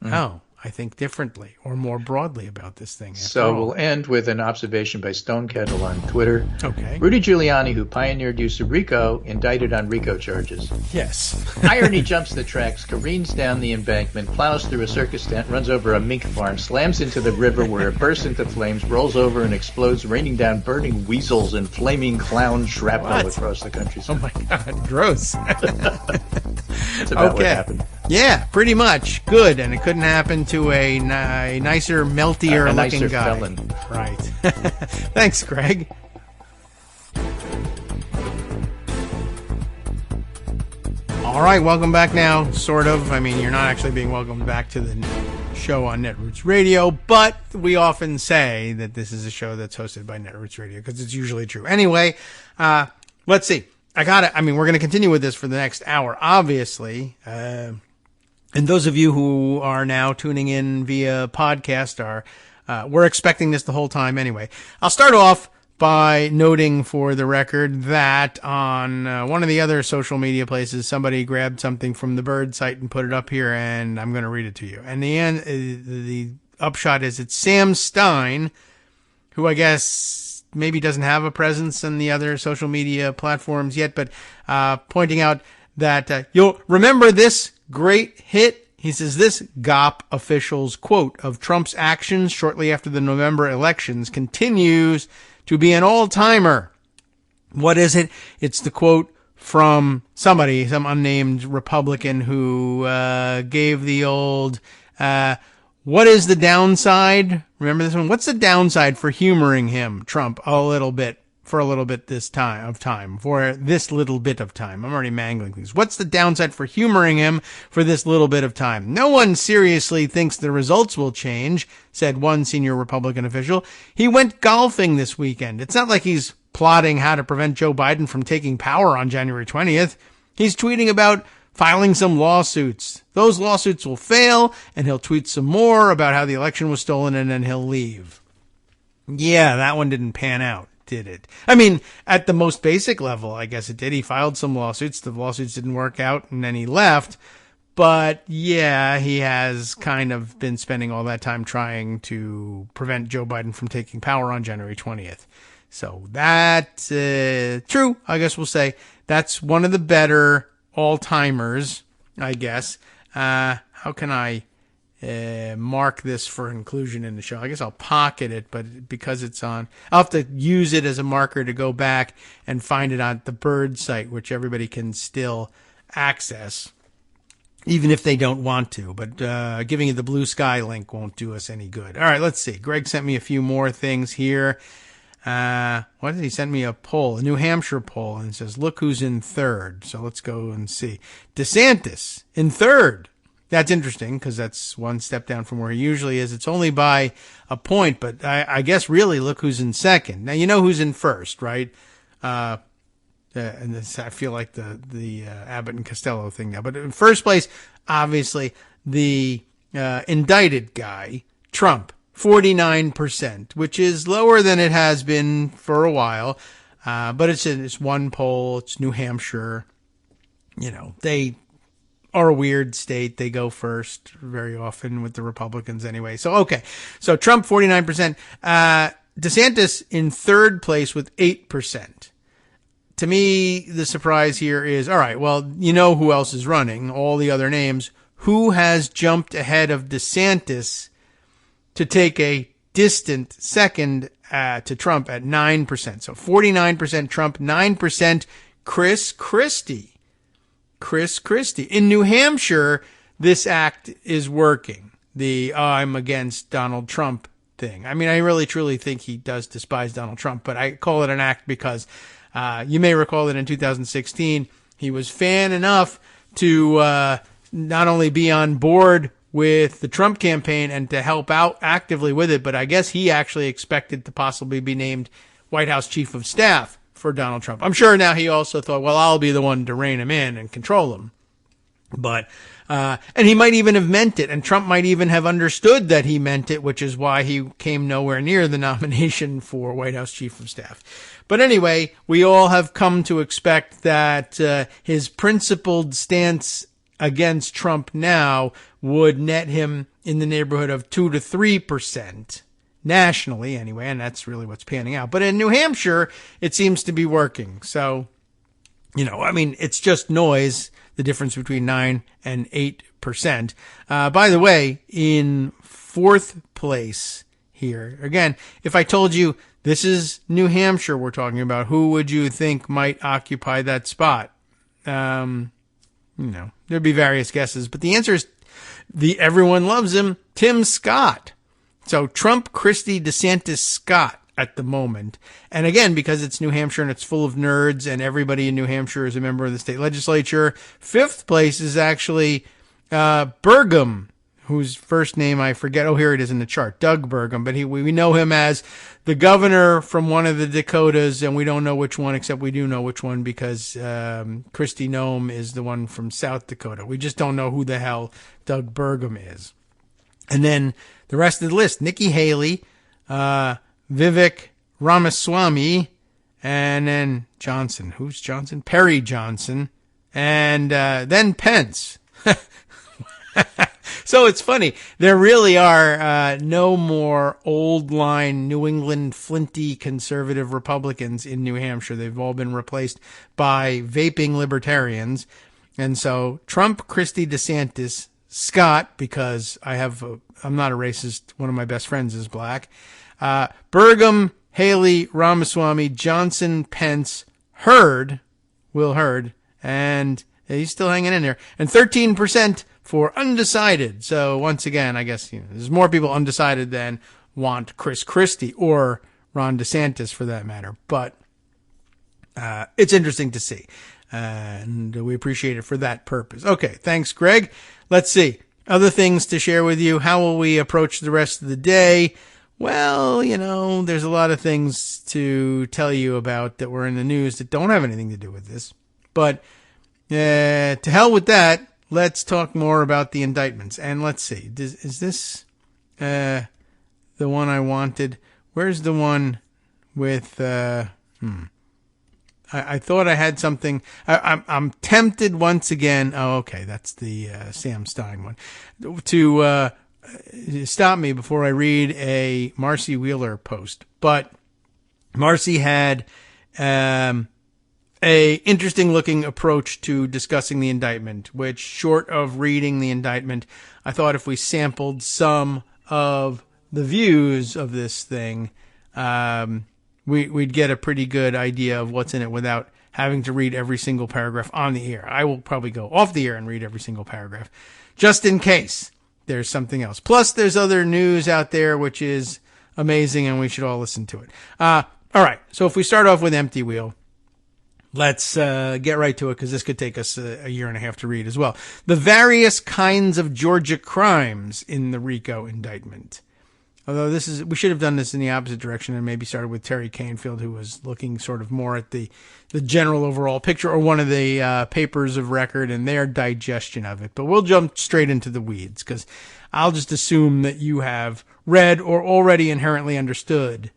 Oh, I think differently or more broadly about this thing.
So we'll end with an observation by Stonekettle on Twitter.
Okay.
Rudy Giuliani, who pioneered use of RICO, indicted on RICO charges.
Yes.
Irony jumps the tracks, careens down the embankment, plows through a circus tent, runs over a mink farm, slams into the river where it bursts into flames, rolls over and explodes, raining down burning weasels and flaming clown shrapnel across the countryside.
Oh, my God. Gross.
That's about what happened.
Yeah, pretty much. Good. And it couldn't happen to a nicer, meltier looking
nicer
guy.
felon.
Right. Thanks, Greg. All right, welcome back now, sort of. I mean, you're not actually being welcomed back to the show on Netroots Radio, but we often say that this is a show that's hosted by Netroots Radio because it's usually true. Anyway, let's see. We're going to continue with this for the next hour, obviously. And those of you who are now tuning in via podcast we're expecting this the whole time anyway. I'll start off by noting for the record that on one of the other social media places, somebody grabbed something from the Bird site and put it up here, and I'm going to read it to you. And the upshot is it's Sam Stein, who I guess maybe doesn't have a presence on the other social media platforms yet, but pointing out that you'll remember this great hit. He says this GOP official's quote of Trump's actions shortly after the November elections continues to be an all-timer. What is it? It's the quote from somebody, some unnamed Republican who gave the old, what is the downside? Remember this one? What's the downside for humoring him, Trump, for a little bit this time. I'm already mangling things. What's the downside for humoring him for this little bit of time? No one seriously thinks the results will change, said one senior Republican official. He went golfing this weekend. It's not like he's plotting how to prevent Joe Biden from taking power on January 20th. He's tweeting about filing some lawsuits. Those lawsuits will fail, and he'll tweet some more about how the election was stolen, and then he'll leave. Yeah, that one didn't pan out, did it? I mean, at the most basic level, I guess it did. He filed some lawsuits. The lawsuits didn't work out, and then he left. But yeah, he has kind of been spending all that time trying to prevent Joe Biden from taking power on January 20th. So that's true. I guess we'll say that's one of the better all-timers, I guess. How can I mark this for inclusion in the show? I guess I'll pocket it, but because it's on, I'll have to use it as a marker to go back and find it on the Bird site, which everybody can still access, even if they don't want to. But giving you the Blue Sky link won't do us any good. All right, let's see. Greg sent me a few more things here. What did he send me? A poll, a New Hampshire poll, and it says, look who's in third. So let's go and see. DeSantis in third. That's interesting because that's one step down from where he usually is. It's only by a point, but I guess really look who's in second. Now, you know who's in first, right? And this, I feel like the Abbott and Costello thing now. But in first place, obviously, the indicted guy, Trump, 49%, which is lower than it has been for a while. But it's one poll. It's New Hampshire. You know, they are a weird state. They go first very often with the Republicans anyway. So, okay. So Trump, 49%. DeSantis in third place with 8%. To me, the surprise here is, all right, well, you know who else is running, all the other names. Who has jumped ahead of DeSantis to take a distant second to Trump at 9%? So 49% Trump, 9% Chris Christie. Chris Christie. In New Hampshire, this act is working. The I'm against Donald Trump thing. I mean, I really truly think he does despise Donald Trump, but I call it an act because you may recall that in 2016, he was fan enough to not only be on board with the Trump campaign and to help out actively with it, but I guess he actually expected to possibly be named White House Chief of Staff for Donald Trump. I'm sure now he also thought, well, I'll be the one to rein him in and control him. But, and he might even have meant it, and Trump might even have understood that he meant it, which is why he came nowhere near the nomination for White House Chief of Staff. But anyway, we all have come to expect that his principled stance against Trump now would net him in the neighborhood of 2 to 3%. Nationally, anyway, and that's really what's panning out. But in New Hampshire, it seems to be working. So, you know, I mean, it's just noise, the difference between 9 and 8%. By the way, in fourth place here, again, if I told you this is New Hampshire we're talking about, who would you think might occupy that spot? You know, there'd be various guesses, but the answer is everyone loves him, Tim Scott. So Trump, Christie, DeSantis, Scott at the moment. And again, because it's New Hampshire and it's full of nerds and everybody in New Hampshire is a member of the state legislature, fifth place is actually Burgum, whose first name I forget. Oh, here it is in the chart, Doug Burgum. But we know him as the governor from one of the Dakotas, and we don't know which one, except we do know which one because Kristi Noem is the one from South Dakota. We just don't know who the hell Doug Burgum is. And then the rest of the list, Nikki Haley, Vivek Ramaswamy, and then Johnson. Who's Johnson? Perry Johnson. And then Pence. So it's funny. There really are no more old-line New England flinty conservative Republicans in New Hampshire. They've all been replaced by vaping libertarians. And so Trump, Christie, DeSantis, Scott, because I'm not a racist. One of my best friends is black. Burgum, Haley, Ramaswamy, Johnson, Pence, Will Hurd, and he's still hanging in there. And 13% for undecided. So once again, I guess there's more people undecided than want Chris Christie or Ron DeSantis for that matter. But it's interesting to see. And we appreciate it for that purpose. Okay, thanks, Greg. Let's see. Other things to share with you. How will we approach the rest of the day? Well, there's a lot of things to tell you about that were in the news that don't have anything to do with this. But to hell with that. Let's talk more about the indictments. And let's see. Is this the one I wanted? Where's the one with, I thought I had something. I'm tempted once again. Oh, okay. That's the Sam Stein one. To stop me before I read a Marcy Wheeler post. But Marcy had a interesting looking approach to discussing the indictment, which, short of reading the indictment, I thought if we sampled some of the views of this thing, we'd get a pretty good idea of what's in it without having to read every single paragraph on the air. I will probably go off the air and read every single paragraph, just in case there's something else. Plus, there's other news out there, which is amazing, and we should all listen to it. All right, so if we start off with Empty Wheel, let's get right to it, because this could take us a year and a half to read as well. The various kinds of Georgia crimes in the RICO indictment. Although we should have done this in the opposite direction and maybe started with Terry Canfield, who was looking sort of more at the general overall picture, or one of the papers of record and their digestion of it. But we'll jump straight into the weeds, because I'll just assume that you have read or already inherently understood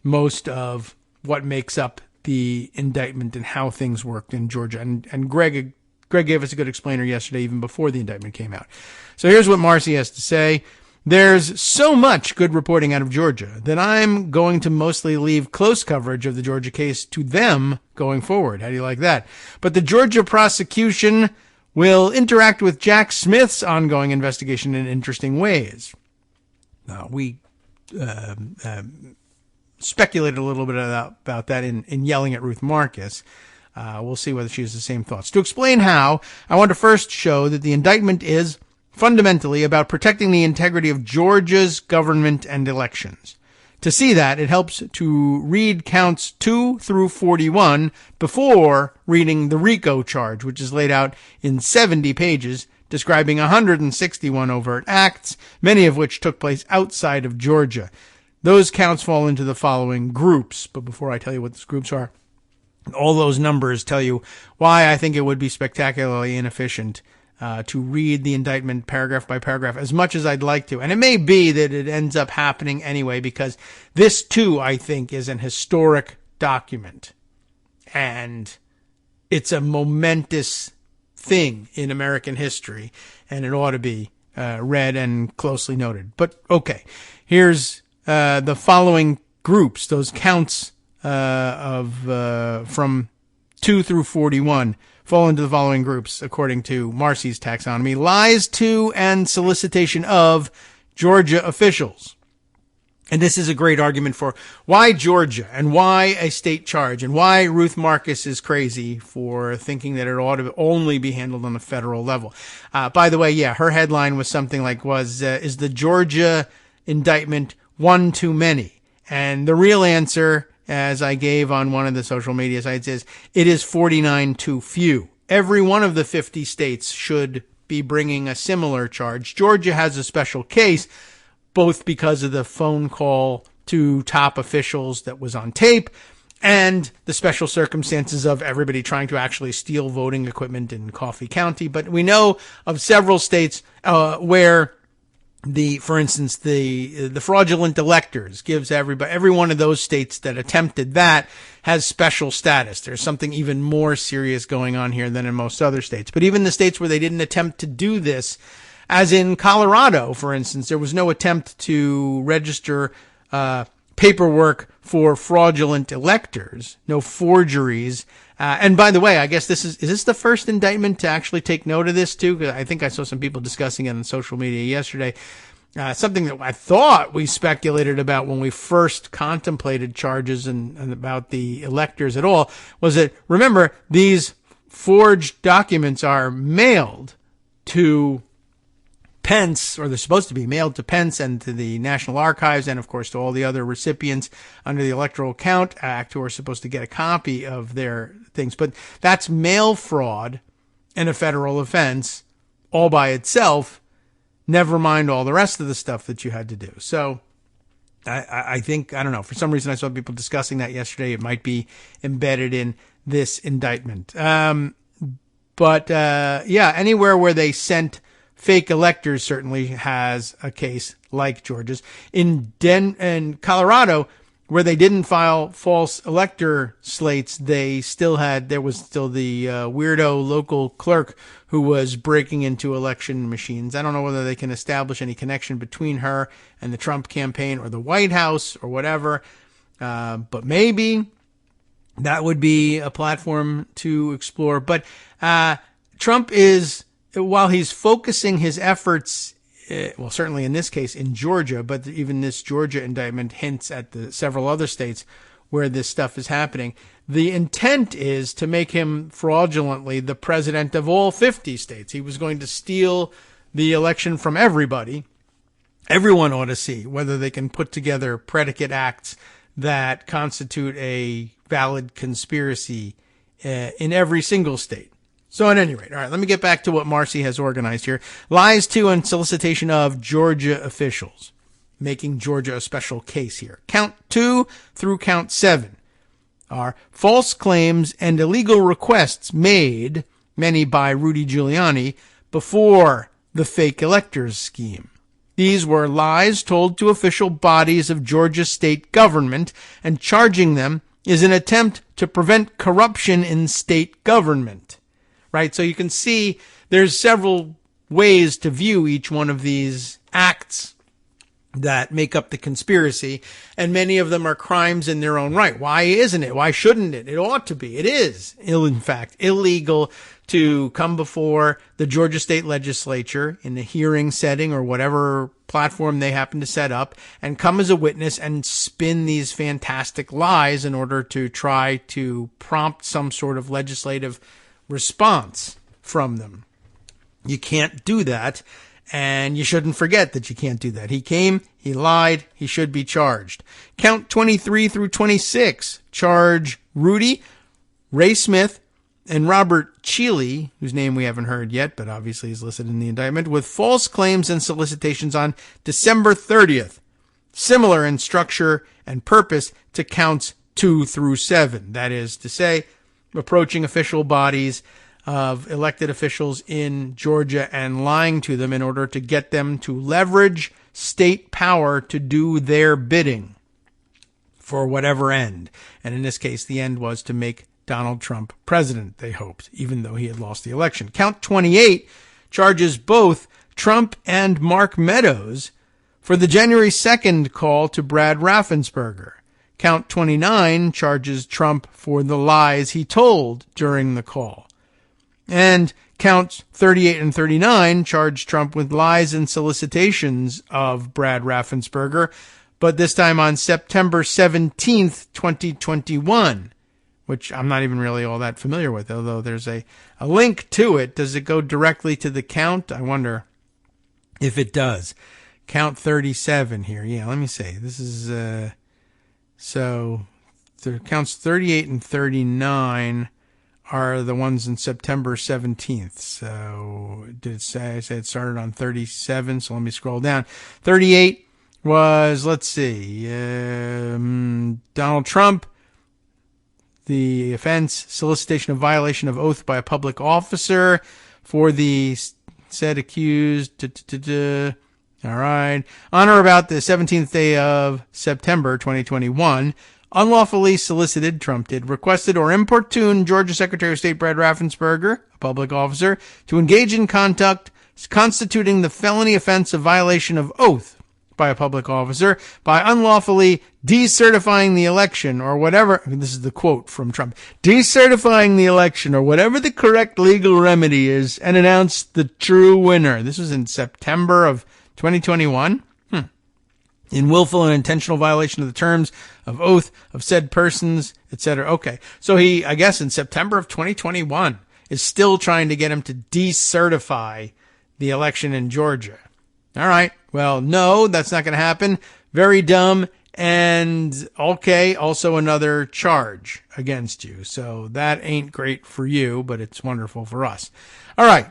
most of what makes up the indictment and how things worked in Georgia. And Greg gave us a good explainer yesterday, even before the indictment came out. So here's what Marcy has to say. There's so much good reporting out of Georgia that I'm going to mostly leave close coverage of the Georgia case to them going forward. How do you like that? But the Georgia prosecution will interact with Jack Smith's ongoing investigation in interesting ways. We speculated a little bit about that in yelling at Ruth Marcus. We'll see whether she has the same thoughts. To explain how, I want to first show that the indictment is fundamentally about protecting the integrity of Georgia's government and elections. To see that, it helps to read counts 2 through 41 before reading the RICO charge, which is laid out in 70 pages, describing 161 overt acts, many of which took place outside of Georgia. Those counts fall into the following groups. But before I tell you what those groups are, all those numbers tell you why I think it would be spectacularly inefficient to read the indictment paragraph by paragraph as much as I'd like to. And it may be that it ends up happening anyway, because this, too, I think, is an historic document. And it's a momentous thing in American history, and it ought to be read and closely noted. But, okay, here's the following groups, those counts from 2 through 41. Fall into the following groups, according to Marcy's taxonomy: lies to and solicitation of Georgia officials. And this is a great argument for why Georgia and why a state charge and why Ruth Marcus is crazy for thinking that it ought to only be handled on a federal level. By the way, yeah, her headline was something like, is the Georgia indictment one too many? And the real answer, as I gave on one of the social media sites, is it is 49 too few. Every one of the 50 states should be bringing a similar charge. Georgia has a special case, both because of the phone call to top officials that was on tape and the special circumstances of everybody trying to actually steal voting equipment in Coffee County. But we know of several states where for instance, the fraudulent electors gives every one of those states that attempted that has special status. There's something even more serious going on here than in most other states. But even the states where they didn't attempt to do this, as in Colorado, for instance, there was no attempt to register paperwork for fraudulent electors, no forgeries. And by the way, I guess is this the first indictment to actually take note of this too? Because I think I saw some people discussing it on social media yesterday. Something that I thought we speculated about when we first contemplated charges and about the electors at all was that, remember, these forged documents are mailed to Pence, or they're supposed to be mailed to Pence and to the National Archives and, of course, to all the other recipients under the Electoral Count Act who are supposed to get a copy of their things. But that's mail fraud and a federal offense all by itself, never mind all the rest of the stuff that you had to do. So I think, I don't know, for some reason I saw people discussing that yesterday. It might be embedded in this indictment. But anywhere where they sent fake electors certainly has a case like Georgia's. In Colorado, where they didn't file false elector slates, there was still the weirdo local clerk who was breaking into election machines. I don't know whether they can establish any connection between her and the Trump campaign or the White House or whatever. But maybe that would be a platform to explore. But Trump is, while he's focusing his efforts, well, certainly in this case in Georgia, but even this Georgia indictment hints at the several other states where this stuff is happening. The intent is to make him fraudulently the president of all 50 states. He was going to steal the election from everybody. Everyone ought to see whether they can put together predicate acts that constitute a valid conspiracy in every single state. So at any rate, all right, let me get back to what Marcy has organized here. Lies to and solicitation of Georgia officials, making Georgia a special case here. Count 2 through count 7 are false claims and illegal requests made, many by Rudy Giuliani, before the fake electors scheme. These were lies told to official bodies of Georgia state government, and charging them is an attempt to prevent corruption in state government. Right? So you can see there's several ways to view each one of these acts that make up the conspiracy, and many of them are crimes in their own right. Why isn't it? Why shouldn't it? It ought to be. It is, in fact, illegal to come before the Georgia state legislature in a hearing setting or whatever platform they happen to set up and come as a witness and spin these fantastic lies in order to try to prompt some sort of legislative response from them. You can't do that, and you shouldn't forget that you can't do that. He came, he lied, he should be charged. Count 23 through 26 charge Rudy, Ray Smith, and Robert Cheeley, whose name we haven't heard yet, but obviously is listed in the indictment, with false claims and solicitations on December 30th, similar in structure and purpose to counts 2 through 7. That is to say, approaching official bodies of elected officials in Georgia and lying to them in order to get them to leverage state power to do their bidding for whatever end. And in this case, the end was to make Donald Trump president, they hoped, even though he had lost the election. Count 28 charges both Trump and Mark Meadows for the January 2nd call to Brad Raffensperger. Count 29 charges Trump for the lies he told during the call. And counts 38 and 39 charge Trump with lies and solicitations of Brad Raffensperger, but this time on September 17th, 2021, which I'm not even really all that familiar with, although there's a link to it. Does it go directly to the count? I wonder if it does. Count 37 here. Yeah, let me see. This is... So the counts 38 and 39 are the ones in September 17th. So did it say, I said it started on 37, so let me scroll down. 38 was, let's see, Donald Trump, the offense, solicitation of violation of oath by a public officer for the said accused, all right. On or about the 17th day of September 2021, unlawfully solicited, Trump did, requested or importuned Georgia Secretary of State Brad Raffensperger, a public officer, to engage in conduct constituting the felony offense of violation of oath by a public officer by unlawfully decertifying the election or whatever, this is the quote from Trump, decertifying the election or whatever the correct legal remedy is and announce the true winner. This was in September of 2021, in willful and intentional violation of the terms of oath of said persons, etc. Okay, so he, I guess in September of 2021, is still trying to get him to decertify the election in Georgia. All right, well, no, that's not going to happen. Very dumb, and okay, also another charge against you. So that ain't great for you, but it's wonderful for us. All right.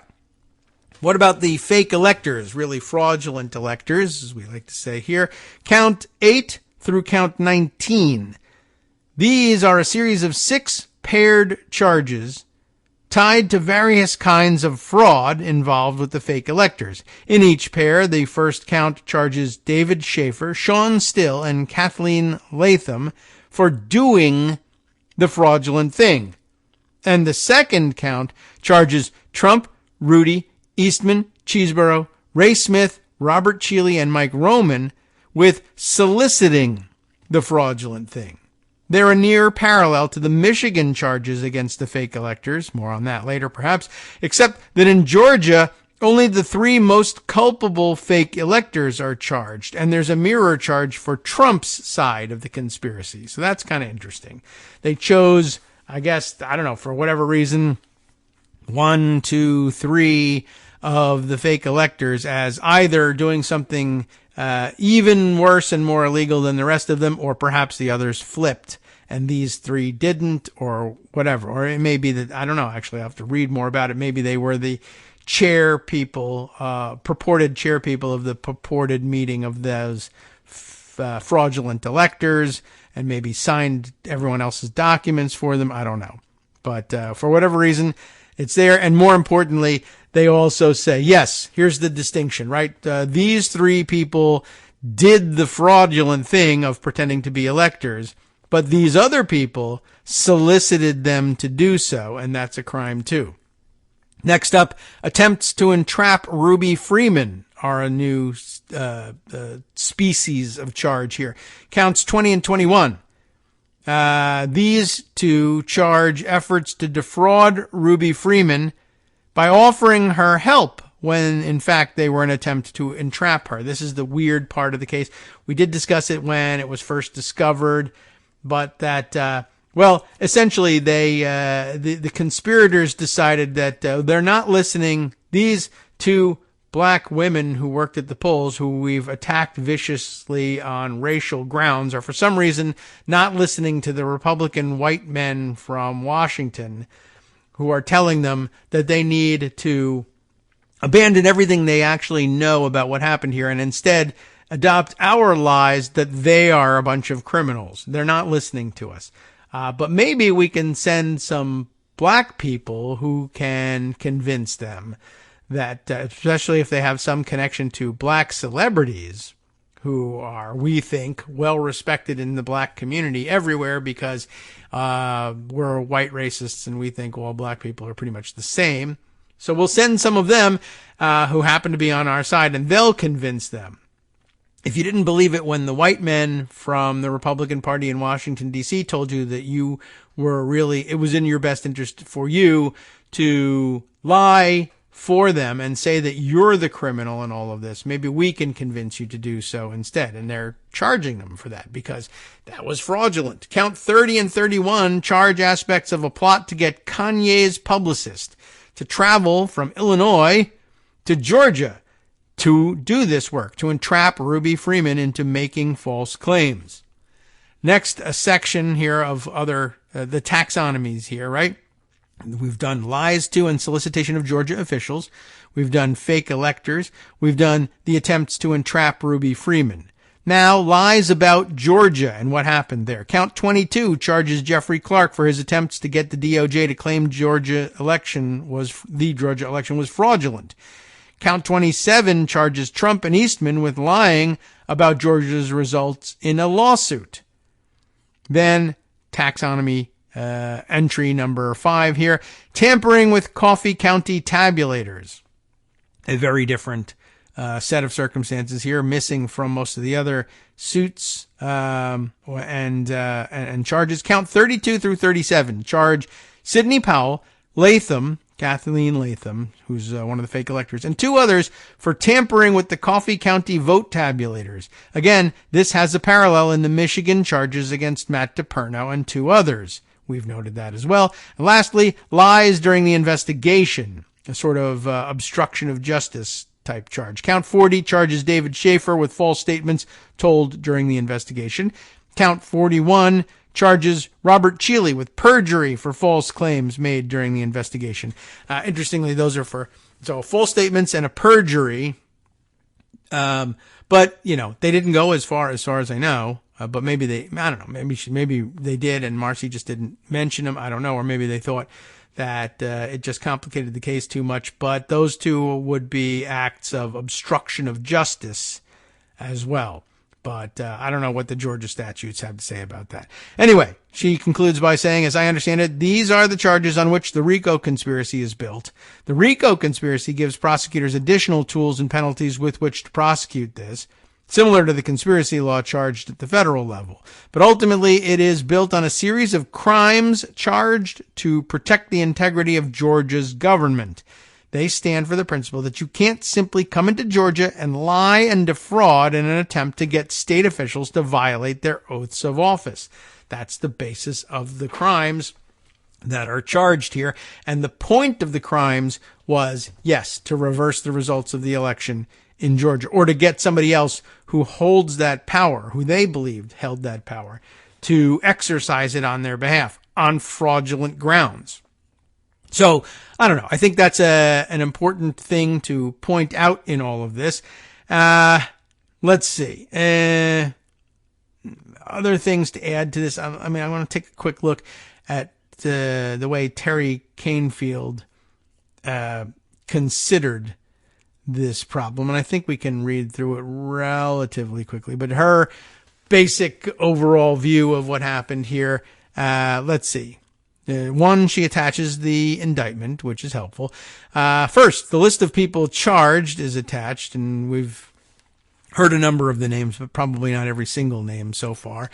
What about the fake electors, really fraudulent electors, as we like to say here? Count 8 through count 19. These are a series of 6 paired charges tied to various kinds of fraud involved with the fake electors. In each pair, the first count charges David Schaefer, Sean Still, and Kathleen Latham for doing the fraudulent thing. And the second count charges Trump, Rudy, Eastman, Cheeseborough, Ray Smith, Robert Cheeley, and Mike Roman with soliciting the fraudulent thing. They're a near parallel to the Michigan charges against the fake electors, more on that later perhaps, except that in Georgia, only the three most culpable fake electors are charged, and there's a mirror charge for Trump's side of the conspiracy. So that's kind of interesting. They chose, I guess, I don't know, for whatever reason, 1, 2, 3 of the fake electors as either doing something even worse and more illegal than the rest of them, or perhaps the others flipped and these three didn't, or whatever. Or it may be that, I don't know, actually I have to read more about it. Maybe they were the chair people, purported chair people of the purported meeting of those fraudulent electors, and maybe signed everyone else's documents for them. I don't know. But for whatever reason, it's there. And more importantly, they also say, yes, here's the distinction, right? These three people did the fraudulent thing of pretending to be electors, but these other people solicited them to do so, and that's a crime too. Next up, attempts to entrap Ruby Freeman are a new species of charge here. Counts 20 and 21. These two charge efforts to defraud Ruby Freeman by offering her help when, in fact, they were an attempt to entrap her. This is the weird part of the case. We did discuss it when it was first discovered, but that, well, essentially the conspirators decided that they're not listening. These two black women who worked at the polls, who we've attacked viciously on racial grounds, are for some reason not listening to the Republican white men from Washington who are telling them that they need to abandon everything they actually know about what happened here and instead adopt our lies that they are a bunch of criminals. They're not listening to us. But maybe we can send some black people who can convince them that, especially if they have some connection to black celebrities who are, we think, well respected in the black community everywhere because we're white racists and we think all black people are pretty much the same. So we'll send some of them who happen to be on our side, and they'll convince them. If you didn't believe it when the white men from the Republican Party in Washington, D.C. told you that you were really, it was in your best interest for you to lie for them and say that you're the criminal in all of this, maybe we can convince you to do so instead. And they're charging them for that because that was fraudulent. Count 30 and 31 charge aspects of a plot to get Kanye's publicist to travel from Illinois to Georgia to do this work, to entrap Ruby Freeman into making false claims. Next, a section here of other, the taxonomies here, right? We've done lies to and solicitation of Georgia officials. We've done fake electors. We've done the attempts to entrap Ruby Freeman. Now, lies about Georgia and what happened there. Count 22 charges Jeffrey Clark for his attempts to get the DOJ to claim the Georgia election was fraudulent. Count 27 charges Trump and Eastman with lying about Georgia's results in a lawsuit. Then, taxonomy entry number 5 here, tampering with Coffee County tabulators. A very different set of circumstances here, missing from most of the other suits and charges. Count 32 through 37 charge Sidney Powell, Kathleen Latham, who's one of the fake electors, and 2 others for tampering with the Coffee County vote tabulators. Again, this has a parallel in the Michigan charges against Matt DePerno and 2 others. We've noted that as well. And lastly, lies during the investigation, a sort of obstruction of justice type charge. Count 40 charges David Schaefer with false statements told during the investigation. Count 41 charges Robert Cheeley with perjury for false claims made during the investigation. Interestingly, those are for false statements and a perjury. But they didn't go as far as I know. But maybe I don't know, maybe they did and Marcy just didn't mention them. I don't know. Or maybe they thought that it just complicated the case too much. But those two would be acts of obstruction of justice as well. But I don't know what the Georgia statutes have to say about that. Anyway, she concludes by saying, as I understand it, these are the charges on which the RICO conspiracy is built. The RICO conspiracy gives prosecutors additional tools and penalties with which to prosecute this, similar to the conspiracy law charged at the federal level. But ultimately, it is built on a series of crimes charged to protect the integrity of Georgia's government. They stand for the principle that you can't simply come into Georgia and lie and defraud in an attempt to get state officials to violate their oaths of office. That's the basis of the crimes that are charged here. And the point of the crimes was, yes, to reverse the results of the election in Georgia, or to get somebody else who holds that power, who they believed held that power, to exercise it on their behalf on fraudulent grounds. So, I don't know. I think that's an important thing to point out in all of this. Let's see. Other things to add to this. I want to take a quick look at the way Terry Canfield considered this problem. And I think we can read through it relatively quickly. But her basic overall view of what happened here, let's see. One, she attaches the indictment, which is helpful. First, the list of people charged is attached, and we've heard a number of the names, but probably not every single name so far.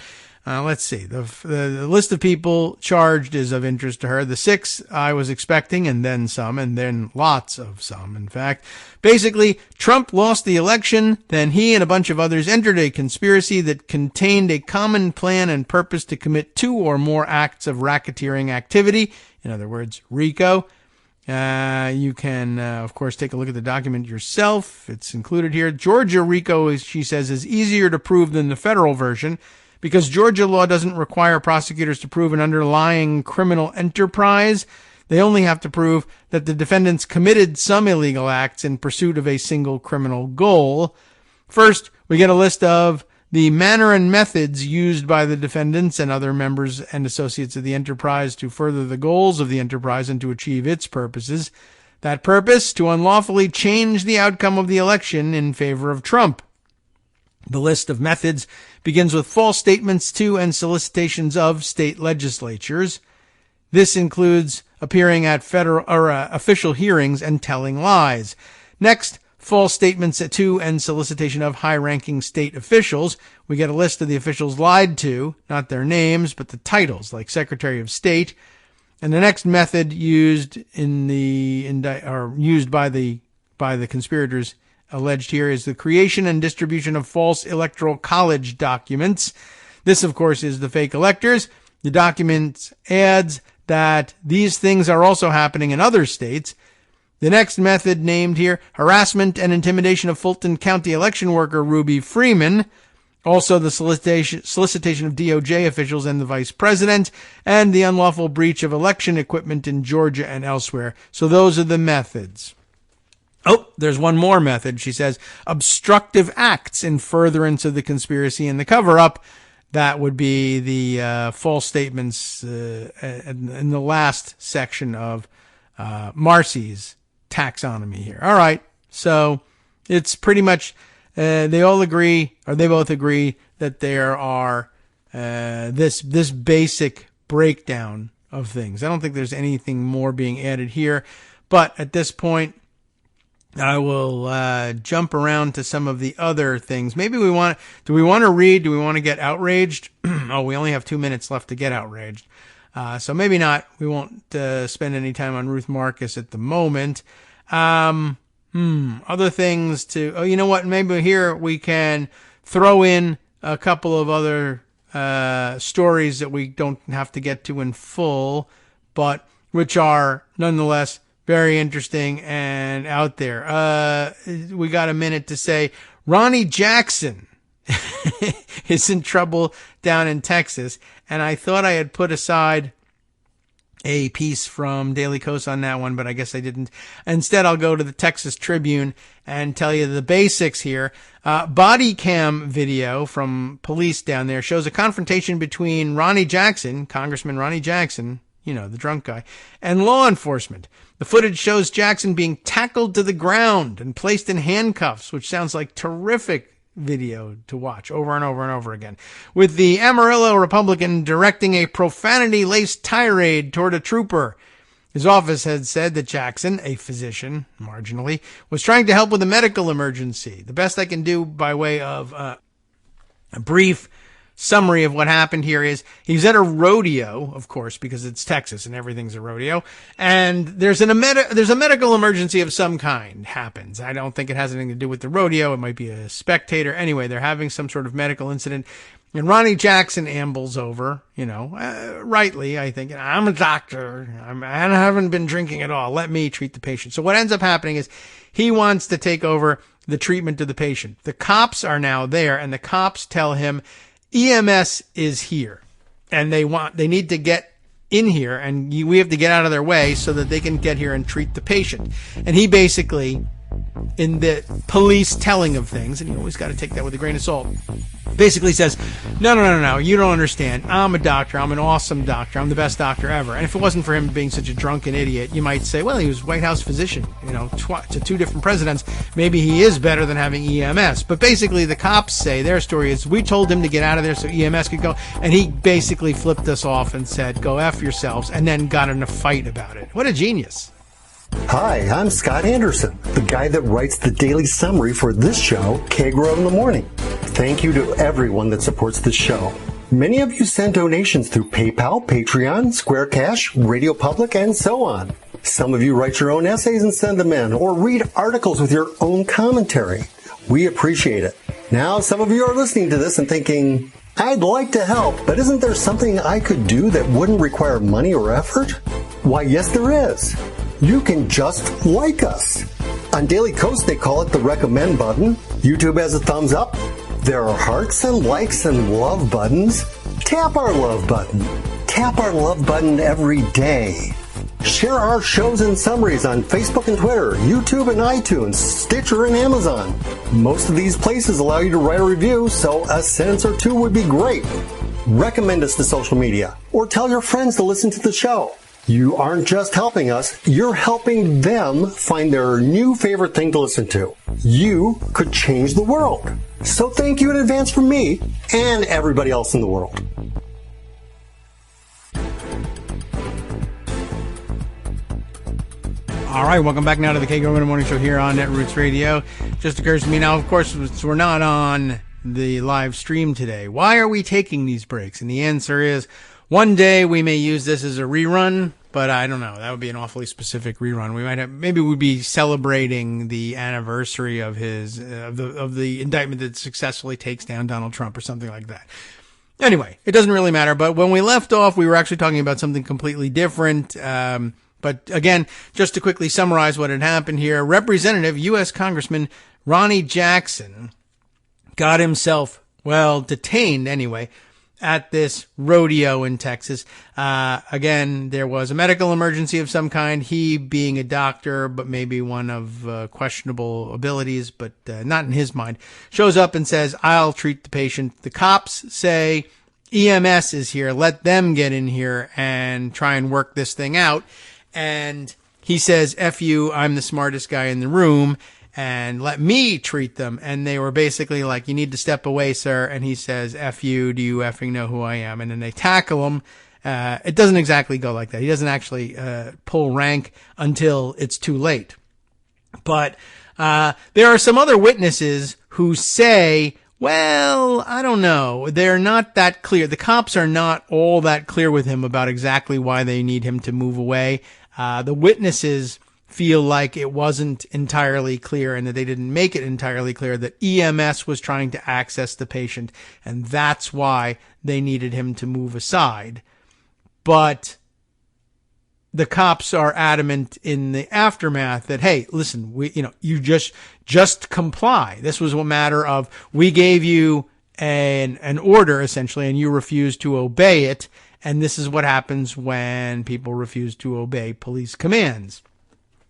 Let's see. The list of people charged is of interest to her. The 6 I was expecting, and then some, and then lots of some, in fact. Basically, Trump lost the election, then he and a bunch of others entered a conspiracy that contained a common plan and purpose to commit 2 or more acts of racketeering activity. In other words, RICO. You can, of course, take a look at the document yourself. It's included here. Georgia RICO, she says, is easier to prove than the federal version, because Georgia law doesn't require prosecutors to prove an underlying criminal enterprise. They only have to prove that the defendants committed some illegal acts in pursuit of a single criminal goal. First, we get a list of the manner and methods used by the defendants and other members and associates of the enterprise to further the goals of the enterprise and to achieve its purposes. That purpose, to unlawfully change the outcome of the election in favor of Trump. The list of methods begins with false statements to and solicitations of state legislatures. This includes appearing at federal or official hearings and telling lies. Next, false statements to and solicitation of high-ranking state officials. We get a list of the officials lied to, not their names, but the titles, like Secretary of State. And the next method used used by the conspirators alleged here is the creation and distribution of false electoral college documents. This, of course, is the fake electors. The document adds that these things are also happening in other states. The next method named here, harassment and intimidation of Fulton County election worker Ruby Freeman. Also the solicitation of DOJ officials and the vice president, and the unlawful breach of election equipment in Georgia and elsewhere. So those are the methods. Oh, there's one more method. She says obstructive acts in furtherance of the conspiracy and the cover-up. That would be the false statements in the last section of Marcy's taxonomy here. All right, so it's pretty much they all agree, or they both agree, that there are this basic breakdown of things. I don't think there's anything more being added here, but at this point, I will jump around to some of the other things. Maybe do we want to read? Do we want to get outraged? Oh, we only have 2 minutes left to get outraged. So maybe not. We won't spend any time on Ruth Marcus at the moment. Other things to, oh, you know what? Maybe here we can throw in a couple of other stories that we don't have to get to in full, but which are nonetheless very interesting and out there. We got a minute to say Ronnie Jackson is in trouble down in Texas, and I thought I had put aside a piece from Daily Kos on that one, but I guess I didn't. Instead, I'll go to the Texas Tribune and tell you the basics here. Body cam video from police down there shows a confrontation between Ronnie Jackson, Congressman Ronnie Jackson, the drunk guy, and law enforcement. The footage shows Jackson being tackled to the ground and placed in handcuffs, which sounds like terrific video to watch over and over and over again, with the Amarillo Republican directing a profanity-laced tirade toward a trooper. His office had said that Jackson, a physician, marginally, was trying to help with a medical emergency. The best I can do by way of a brief summary of what happened here is he was at a rodeo, of course, because it's Texas and everything's a rodeo, and there's a medical emergency of some kind happens. I don't think it has anything to do with the rodeo. It might be a spectator. Anyway, they're having some sort of medical incident, and Ronnie Jackson ambles over, rightly, I think. I'm a doctor. I haven't been drinking at all. Let me treat the patient. So what ends up happening is he wants to take over the treatment of the patient. The cops are now there, and the cops tell him EMS is here, and they need to get in here, and we have to get out of their way so that they can get here and treat the patient. And he basically, in the police telling of things, and you always got to take that with a grain of salt, basically says, no, you don't understand. I'm a doctor. I'm an awesome doctor. I'm the best doctor ever. And if it wasn't for him being such a drunken idiot, you might say, well, he was White House physician, to two different presidents. Maybe he is better than having EMS. But basically, the cops say their story is, we told him to get out of there so EMS could go. And he basically flipped us off and said, go F yourselves, and then got in a fight about it. What a genius.
Hi, I'm Scott Anderson, the guy that writes the daily summary for this show, Kagro in the Morning. Thank you to everyone that supports this show. Many of you send donations through PayPal, Patreon, Square Cash, Radio Public, and so on. Some of you write your own essays and send them in, or read articles with your own commentary. We appreciate it. Now, some of you are listening to this and thinking, I'd like to help, but isn't there something I could do that wouldn't require money or effort? Why, yes, there is. You can just like us. On Daily Coast, they call it the recommend button. YouTube has a thumbs up. There are hearts and likes and love buttons. Tap our love button. Tap our love button every day. Share our shows and summaries on Facebook and Twitter, YouTube and iTunes, Stitcher and Amazon. Most of these places allow you to write a review, so a sentence or two would be great. Recommend us to social media, or tell your friends to listen to the show. You aren't just helping us, you're helping them find their new favorite thing to listen to. You could change the world. So thank you in advance from me and everybody else in the world.
All right, welcome back now to the Kagro in the Morning Show here on Netroots Radio. Just occurs to me now, of course, we're not on the live stream today. Why are we taking these breaks? And the answer is, one day we may use this as a rerun, but I don't know. That would be an awfully specific rerun. We might have, maybe we'd be celebrating the anniversary of his, of the indictment that successfully takes down Donald Trump or something like that. Anyway, it doesn't really matter. But when we left off, we were actually talking about something completely different. But again, just to quickly summarize what had happened here, Representative U.S. Congressman Ronnie Jackson got himself, detained anyway, at this rodeo in Texas. Again, there was a medical emergency of some kind. He, being a doctor, but maybe one of questionable abilities, but not in his mind, shows up and says, I'll treat the patient. The cops say, EMS is here. Let them get in here and try and work this thing out. And he says, F you, I'm the smartest guy in the room, and let me treat them. And they were basically like, you need to step away, sir. And he says, F you, do you effing know who I am? And then they tackle him. It doesn't exactly go like that. He doesn't actually pull rank until it's too late. But there are some other witnesses who say, well, I don't know. They're not that clear. The cops are not all that clear with him about exactly why they need him to move away. The witnesses feel like it wasn't entirely clear and that they didn't make it entirely clear that EMS was trying to access the patient, and that's why they needed him to move aside. But the cops are adamant in the aftermath that, hey, listen, you just comply. This was a matter of, we gave you an order essentially and you refused to obey it. And this is what happens when people refuse to obey police commands.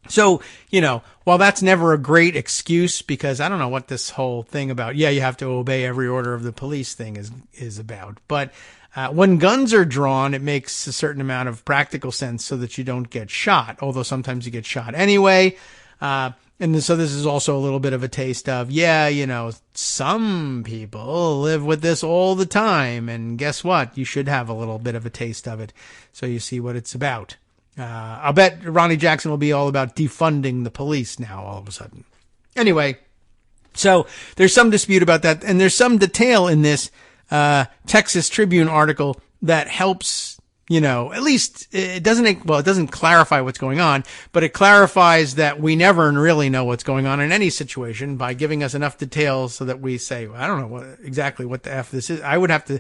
So, while that's never a great excuse, because I don't know what this whole thing about, you have to obey every order of the police thing is about. But when guns are drawn, it makes a certain amount of practical sense so that you don't get shot, although sometimes you get shot anyway. And so this is also a little bit of a taste of, some people live with this all the time. And guess what? You should have a little bit of a taste of it so you see what it's about. I'll bet Ronnie Jackson will be all about defunding the police now all of a sudden. Anyway, so there's some dispute about that. And there's some detail in this Texas Tribune article that helps, at least it doesn't clarify what's going on, but it clarifies that we never really know what's going on in any situation by giving us enough details so that we say, well, I don't know exactly what the F this is. I would have to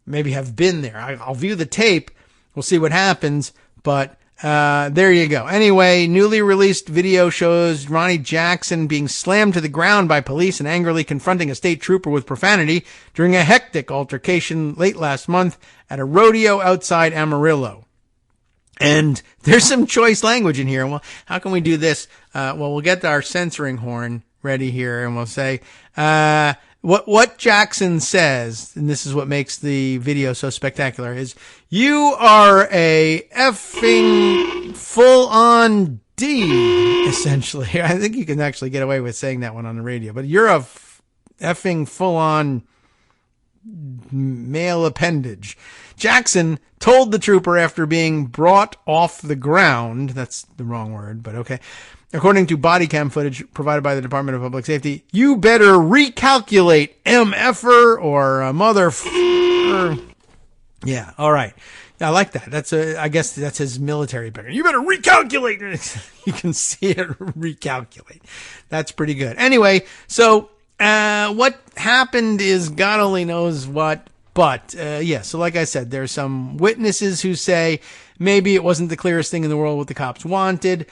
maybe have been there. I'll view the tape. We'll see what happens, but there you go. Anyway, newly released video shows Ronnie Jackson being slammed to the ground by police and angrily confronting a state trooper with profanity during a hectic altercation late last month at a rodeo outside Amarillo. And there's some choice language in here. Well, how can we do this? We'll get our censoring horn ready here and we'll say, what Jackson says, and this is what makes the video so spectacular, is you are a effing full-on D, essentially. I think you can actually get away with saying that one on the radio, but you're a effing full-on male appendage. Jackson told the trooper after being brought off the ground, that's the wrong word, but okay, according to body cam footage provided by the Department of Public Safety, you better recalculate, MFer or mother. Yeah, all right. I like that. I guess that's his military background. You better recalculate. You can see it recalculate. That's pretty good. Anyway, so what happened is God only knows what. But, so like I said, there's some witnesses who say maybe it wasn't the clearest thing in the world what the cops wanted.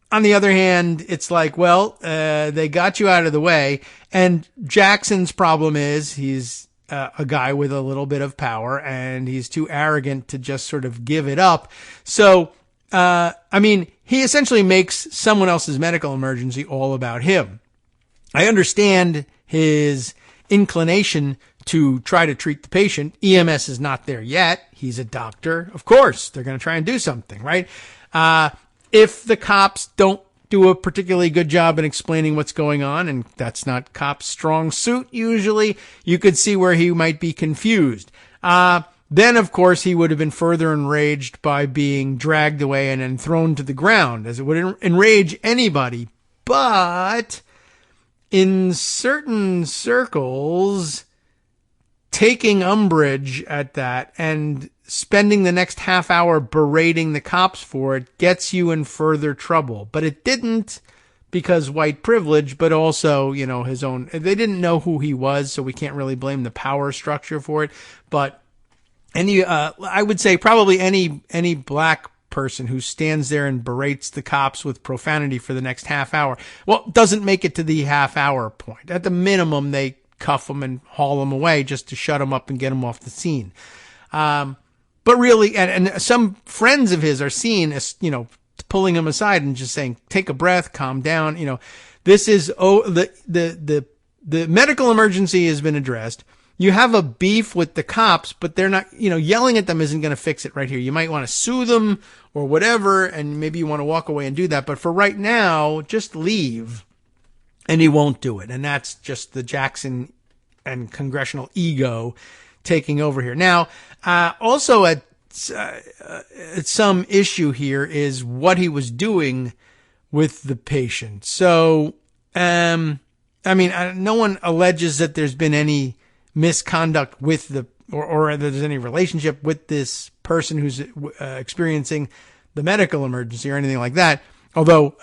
On the other hand, it's like, they got you out of the way. And Jackson's problem is he's a guy with a little bit of power and he's too arrogant to just sort of give it up. So, he essentially makes someone else's medical emergency all about him. I understand his inclination to try to treat the patient. EMS is not there yet. He's a doctor. Of course, they're going to try and do something, right? If the cops don't do a particularly good job in explaining what's going on, and that's not cops' strong suit usually, you could see where he might be confused. Then, of course, he would have been further enraged by being dragged away and then thrown to the ground, as it would enrage anybody. But in certain circles, taking umbrage at that and spending the next half hour berating the cops for it gets you in further trouble. But it didn't because white privilege, but also, his own, they didn't know who he was, so we can't really blame the power structure for it. But I would say probably any black person who stands there and berates the cops with profanity for the next half hour, doesn't make it to the half hour point. At the minimum, they cuff them and haul them away just to shut them up and get them off the scene. But really, and some friends of his are seen as, pulling him aside and just saying, take a breath, calm down. This is, the medical emergency has been addressed. You have a beef with the cops, but they're not, yelling at them isn't going to fix it right here. You might want to sue them or whatever, and maybe you want to walk away and do that. But for right now, just leave. And he won't do it. And that's just the Jackson and congressional ego taking over here. Now, also at some issue here is what he was doing with the patient. So, no one alleges that there's been any misconduct with or that there's any relationship with this person who's experiencing the medical emergency or anything like that. Although,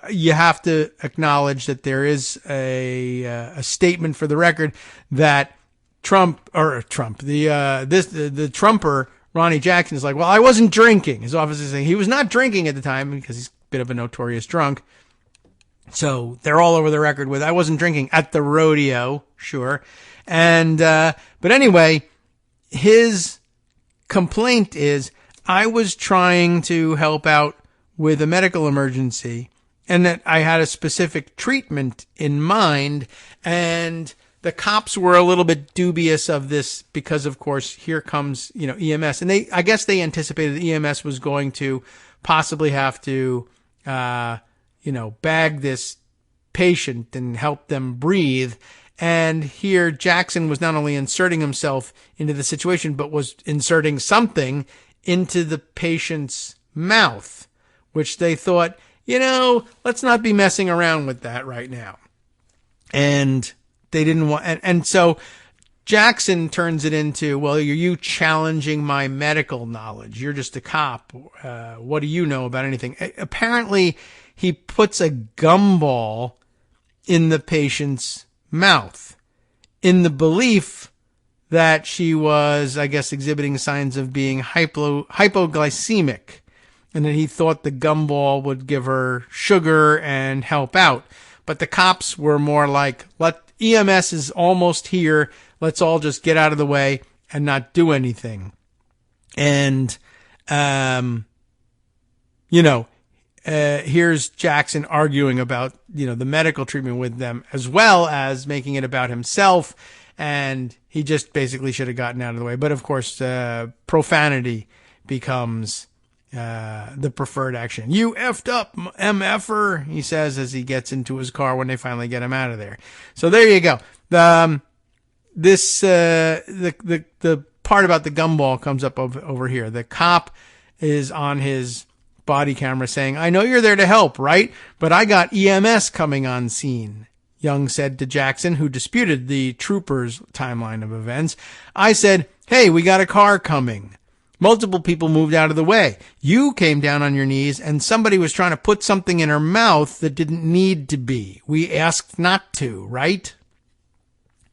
you have to acknowledge that there is a statement for the record that the Trumper, Ronnie Jackson, is like, well, I wasn't drinking. His office is saying he was not drinking at the time because he's a bit of a notorious drunk. So they're all over the record with, I wasn't drinking at the rodeo. Sure. And, but anyway, his complaint is, I was trying to help out with a medical emergency and that I had a specific treatment in mind. And the cops were a little bit dubious of this because, of course, here comes, EMS. And I guess they anticipated that EMS was going to possibly have to, bag this patient and help them breathe. And here Jackson was not only inserting himself into the situation, but was inserting something into the patient's mouth, which they thought, let's not be messing around with that right now. And they didn't want, and so Jackson turns it into, well, are you challenging my medical knowledge? You're just a cop. What do you know about anything? Apparently, he puts a gumball in the patient's mouth in the belief that she was, I guess, exhibiting signs of being hypoglycemic, and that he thought the gumball would give her sugar and help out. But the cops were more like, EMS is almost here. Let's all just get out of the way and not do anything. And, here's Jackson arguing about, the medical treatment with them, as well as making it about himself. And he just basically should have gotten out of the way. But of course, profanity becomes the preferred action. You effed up, MFer, he says as he gets into his car when they finally get him out of there. So there you go. The part about the gumball comes up over here. The cop is on his body camera saying, I know you're there to help, right? But I got EMS coming on scene, Young said to Jackson, who disputed the trooper's timeline of events. I said, hey, we got a car coming. Multiple people moved out of the way. You came down on your knees and somebody was trying to put something in her mouth that didn't need to be. We asked not to, right?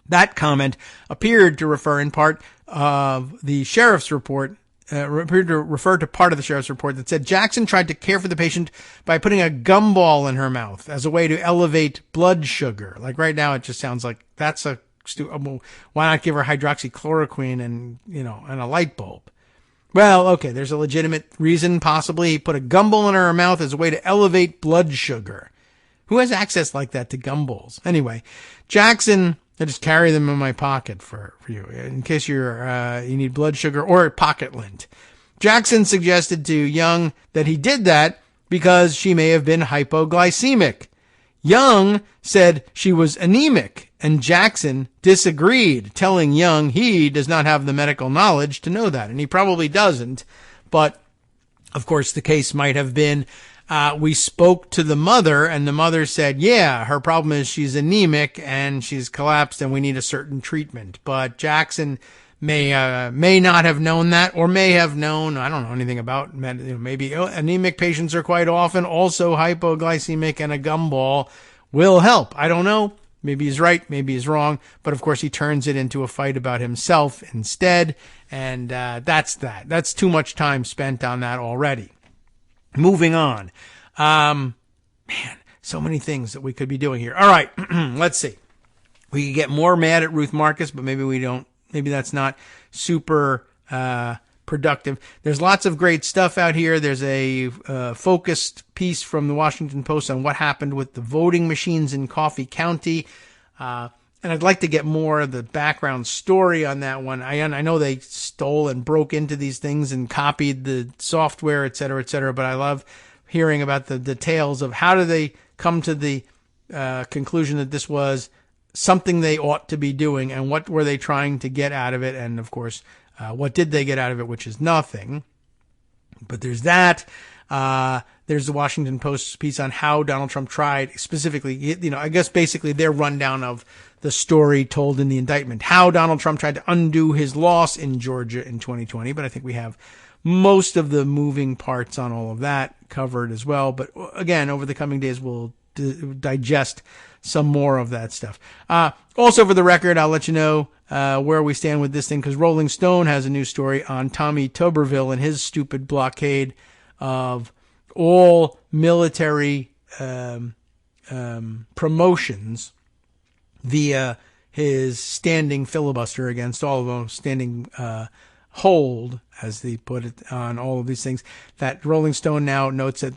That comment appeared to refer in part of the sheriff's report, appeared to refer to part of the sheriff's report that said Jackson tried to care for the patient by putting a gumball in her mouth as a way to elevate blood sugar. Like right now, it just sounds like that's why not give her hydroxychloroquine and a light bulb? Well, okay, there's a legitimate reason, possibly. He put a gumball in her mouth as a way to elevate blood sugar. Who has access like that to gumballs? Anyway, Jackson, I just carry them in my pocket for you, in case you need blood sugar or pocket lint. Jackson suggested to Young that he did that because she may have been hypoglycemic. Young said she was anemic, and Jackson disagreed, telling Young he does not have the medical knowledge to know that, and he probably doesn't. But, of course, the case might have been, we spoke to the mother, and the mother said, yeah, her problem is she's anemic, and she's collapsed, and we need a certain treatment. But Jackson may not have known that, or may have known, I don't know anything about, maybe anemic patients are quite often also hypoglycemic, and a gumball will help. I don't know. Maybe he's right, maybe he's wrong, but of course he turns it into a fight about himself instead, and that's that. That's too much time spent on that already. Moving on. Man, so many things that we could be doing here. All right, let's see. We could get more mad at Ruth Marcus, but maybe we don't. Maybe that's not super productive. There's lots of great stuff out here. There's a focused piece from the Washington Post on what happened with the voting machines in Coffee County. And I'd like to get more of the background story on that one. I know they stole and broke into these things and copied the software, et cetera, but I love hearing about the details of how do they come to the conclusion that this was something they ought to be doing, and what were they trying to get out of it, and of course, what did they get out of it, which is nothing. But there's that. There's the Washington Post piece on how Donald Trump tried, specifically, I guess basically their rundown of the story told in the indictment, how Donald Trump tried to undo his loss in Georgia in 2020. But I think we have most of the moving parts on all of that covered as well. But again, over the coming days, we'll digest some more of that stuff. Also, for the record, I'll let you know where we stand with this thing, because Rolling Stone has a new story on Tommy Tuberville and his stupid blockade of all military promotions via his standing filibuster against all of them, standing hold, as they put it on all of these things, that Rolling Stone now notes that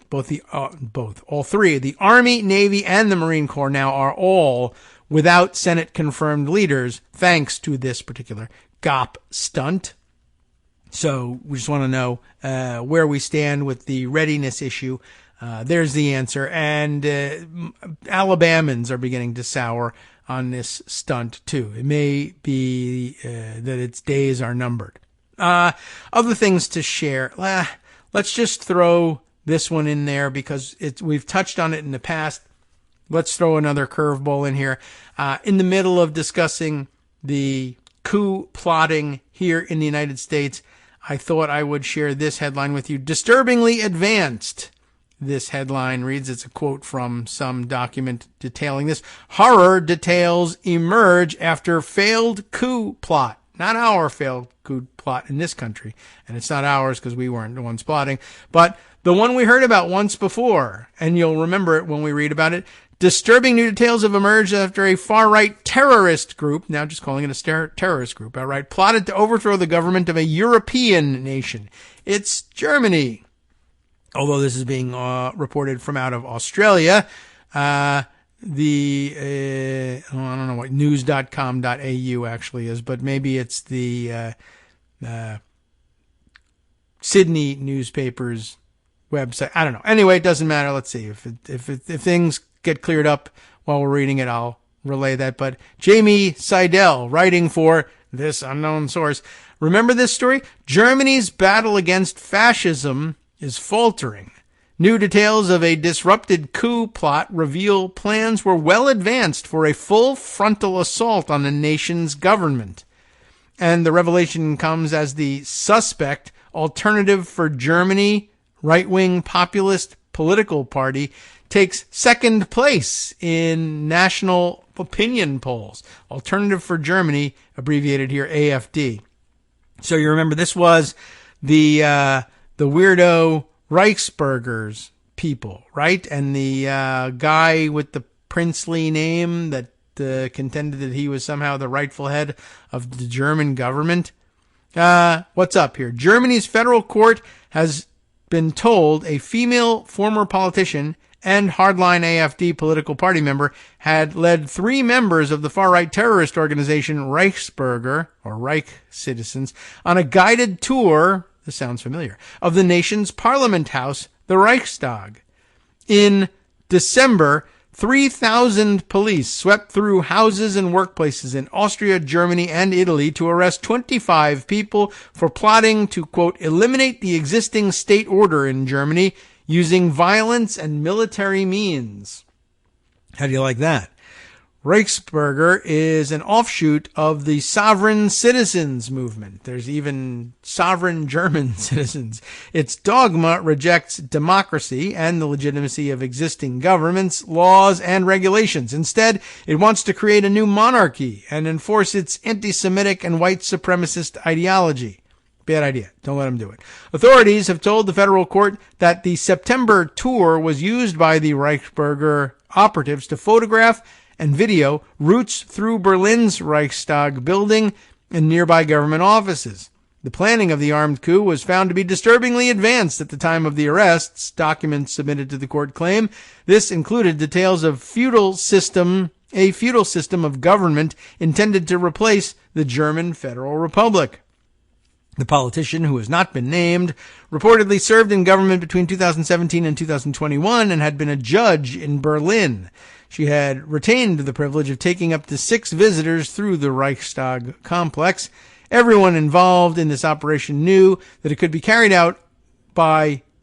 all three, the Army, Navy, and the Marine Corps now are all without Senate-confirmed leaders, thanks to this particular GOP stunt. So we just want to know where we stand with the readiness issue. There's the answer. And Alabamans are beginning to sour on this stunt, too. It may be that its days are numbered. Other things to share. Let's just throw this one in there because we've touched on it in the past. Let's throw another curveball in here. In the middle of discussing the coup plotting here in the United States, I thought I would share this headline with you. Disturbingly advanced. This headline reads, it's a quote from some document detailing this. Horror details emerge after failed coup plot. Not our failed coup plot in this country. And it's not ours because we weren't the ones plotting. But the one we heard about once before. And you'll remember it when we read about it. Disturbing new details have emerged after a far-right terrorist group, now just calling it a terrorist group, outright, plotted to overthrow the government of a European nation. It's Germany. Although this is being reported from out of Australia, I don't know what news.com.au actually is, but maybe it's the Sydney newspaper's website. I don't know. Anyway, it doesn't matter. Let's see if things get cleared up while we're reading it, I'll relay that. But Jamie Seidel, writing for this unknown source, remember this story? Germany's battle against fascism is faltering. New details of a disrupted coup plot reveal plans were well advanced for a full frontal assault on the nation's government. And the revelation comes as the suspect, Alternative for Germany, right-wing populist political party, takes second place in national opinion polls. Alternative for Germany, abbreviated here AFD. So you remember this was the weirdo Reichsburgers people, right? And the guy with the princely name that contended that he was somehow the rightful head of the German government. What's up here? Germany's federal court has been told a female former politician and hardline AFD political party member had led 3 members of the far-right terrorist organization Reichsbürger, or Reich citizens, on a guided tour, this sounds familiar, of the nation's parliament house, the Reichstag. In December, 3,000 police swept through houses and workplaces in Austria, Germany, and Italy to arrest 25 people for plotting to, quote, eliminate the existing state order in Germany using violence and military means. How do you like that? Reichsbürger is an offshoot of the sovereign citizens movement. There's even sovereign German citizens. Its dogma rejects democracy and the legitimacy of existing governments, laws, and regulations. Instead, it wants to create a new monarchy and enforce its anti-Semitic and white supremacist ideology. Bad idea. Don't let them do it. Authorities have told the federal court that the September tour was used by the Reichsbürger operatives to photograph and video routes through Berlin's Reichstag building and nearby government offices. The planning of the armed coup was found to be disturbingly advanced at the time of the arrests, documents submitted to the court claim. This included details of a feudal system of government intended to replace the German Federal Republic. The politician, who has not been named, reportedly served in government between 2017 and 2021 and had been a judge in Berlin. She had retained the privilege of taking up to 6 visitors through the Reichstag complex. Everyone involved in this operation knew that it could be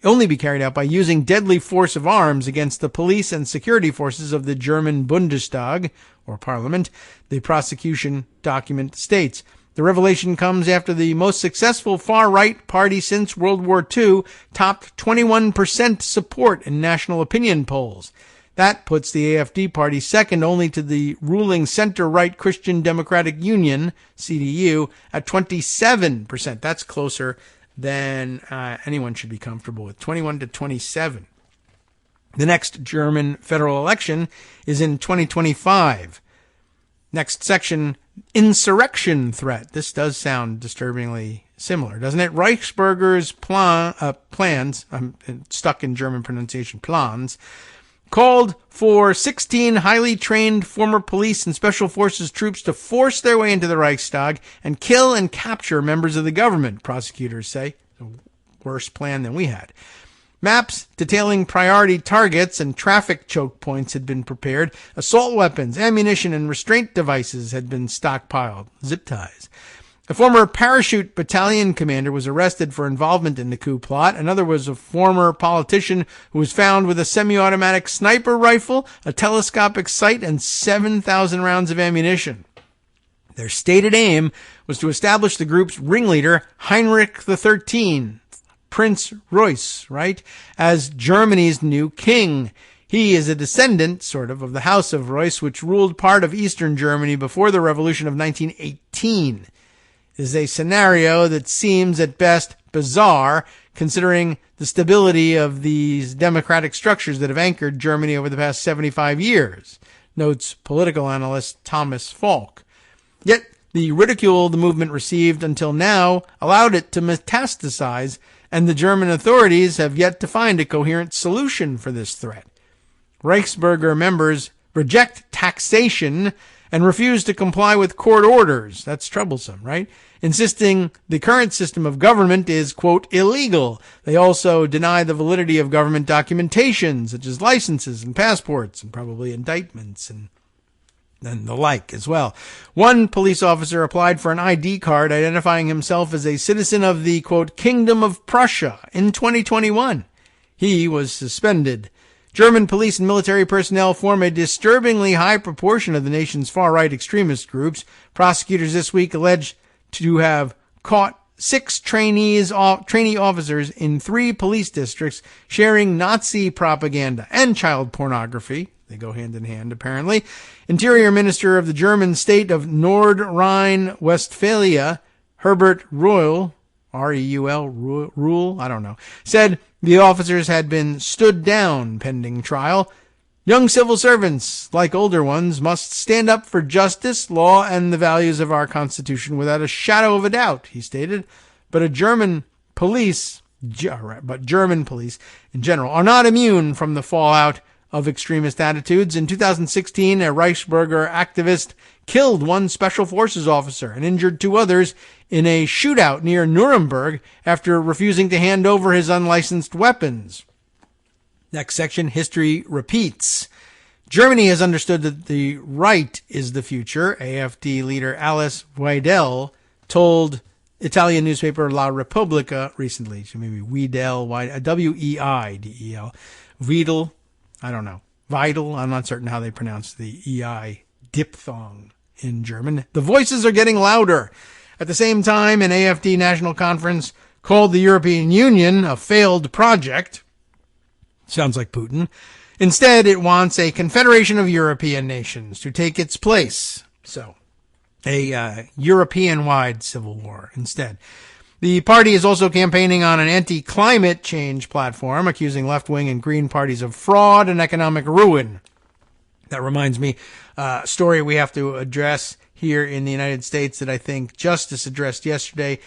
only be carried out by using deadly force of arms against the police and security forces of the German Bundestag, or parliament, the prosecution document states. The revelation comes after the most successful far-right party since World War II topped 21% support in national opinion polls. That puts the AfD party second only to the ruling center-right Christian Democratic Union, CDU, at 27%. That's closer than anyone should be comfortable with, 21 to 27. The next German federal election is in 2025. Next section, insurrection threat. This does sound disturbingly similar, doesn't it? Reichsbürger's plans, I'm stuck in German pronunciation, plans, called for 16 highly trained former police and special forces troops to force their way into the Reichstag and kill and capture members of the government, prosecutors say. A worse plan than we had. Maps detailing priority targets and traffic choke points had been prepared. Assault weapons, ammunition, and restraint devices had been stockpiled. Zip ties. A former parachute battalion commander was arrested for involvement in the coup plot. Another was a former politician who was found with a semi-automatic sniper rifle, a telescopic sight, and 7,000 rounds of ammunition. Their stated aim was to establish the group's ringleader, Heinrich XIII, Prince Reuss, right, as Germany's new king. He is a descendant, sort of the House of Reuss, which ruled part of eastern Germany before the Revolution of 1918. It is a scenario that seems at best bizarre, considering the stability of these democratic structures that have anchored Germany over the past 75 years, notes political analyst Thomas Falk. Yet, the ridicule the movement received until now allowed it to metastasize, and the German authorities have yet to find a coherent solution for this threat. Reichsbürger members reject taxation and refuse to comply with court orders. That's troublesome, right? Insisting the current system of government is, quote, illegal. They also deny the validity of government documentation, such as licenses and passports, and probably indictments and the like as well. One police officer applied for an ID card identifying himself as a citizen of the, quote, Kingdom of Prussia in 2021. He was suspended. German police and military personnel form a disturbingly high proportion of the nation's far-right extremist groups. Prosecutors this week alleged to have caught 6 trainee officers in 3 police districts sharing Nazi propaganda and child pornography. They go hand in hand, apparently. Interior Minister of the German state of Nordrhein-Westphalia, Herbert Reul, R-E-U-L, Rule, I don't know, said the officers had been stood down pending trial. Young civil servants, like older ones, must stand up for justice, law, and the values of our Constitution without a shadow of a doubt, he stated. But German police in general are not immune from the fallout of extremist attitudes. In 2016, a Reichsbürger activist killed 1 special forces officer and injured 2 others in a shootout near Nuremberg after refusing to hand over his unlicensed weapons. Next section, history repeats. Germany has understood that the right is the future. AfD leader Alice Weidel told Italian newspaper La Repubblica recently. So maybe Weidel, W-E-I-D-E-L. Weidel, I don't know. Vital, I'm not certain how they pronounce the E-I diphthong in German. The voices are getting louder. At the same time, an AfD national conference called the European Union a failed project. Sounds like Putin. Instead, it wants a confederation of European nations to take its place. So, a European-wide civil war instead. The party is also campaigning on an anti-climate change platform, accusing left-wing and green parties of fraud and economic ruin. That reminds me, a story we have to address here in the United States that I think Justice addressed yesterday.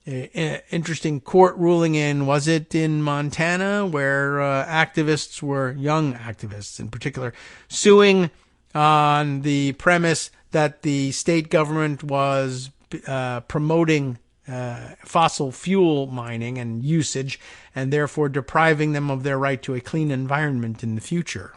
Interesting court ruling was it in Montana, where activists were, young activists in particular, suing on the premise that the state government was promoting fossil fuel mining and usage, and therefore depriving them of their right to a clean environment in the future,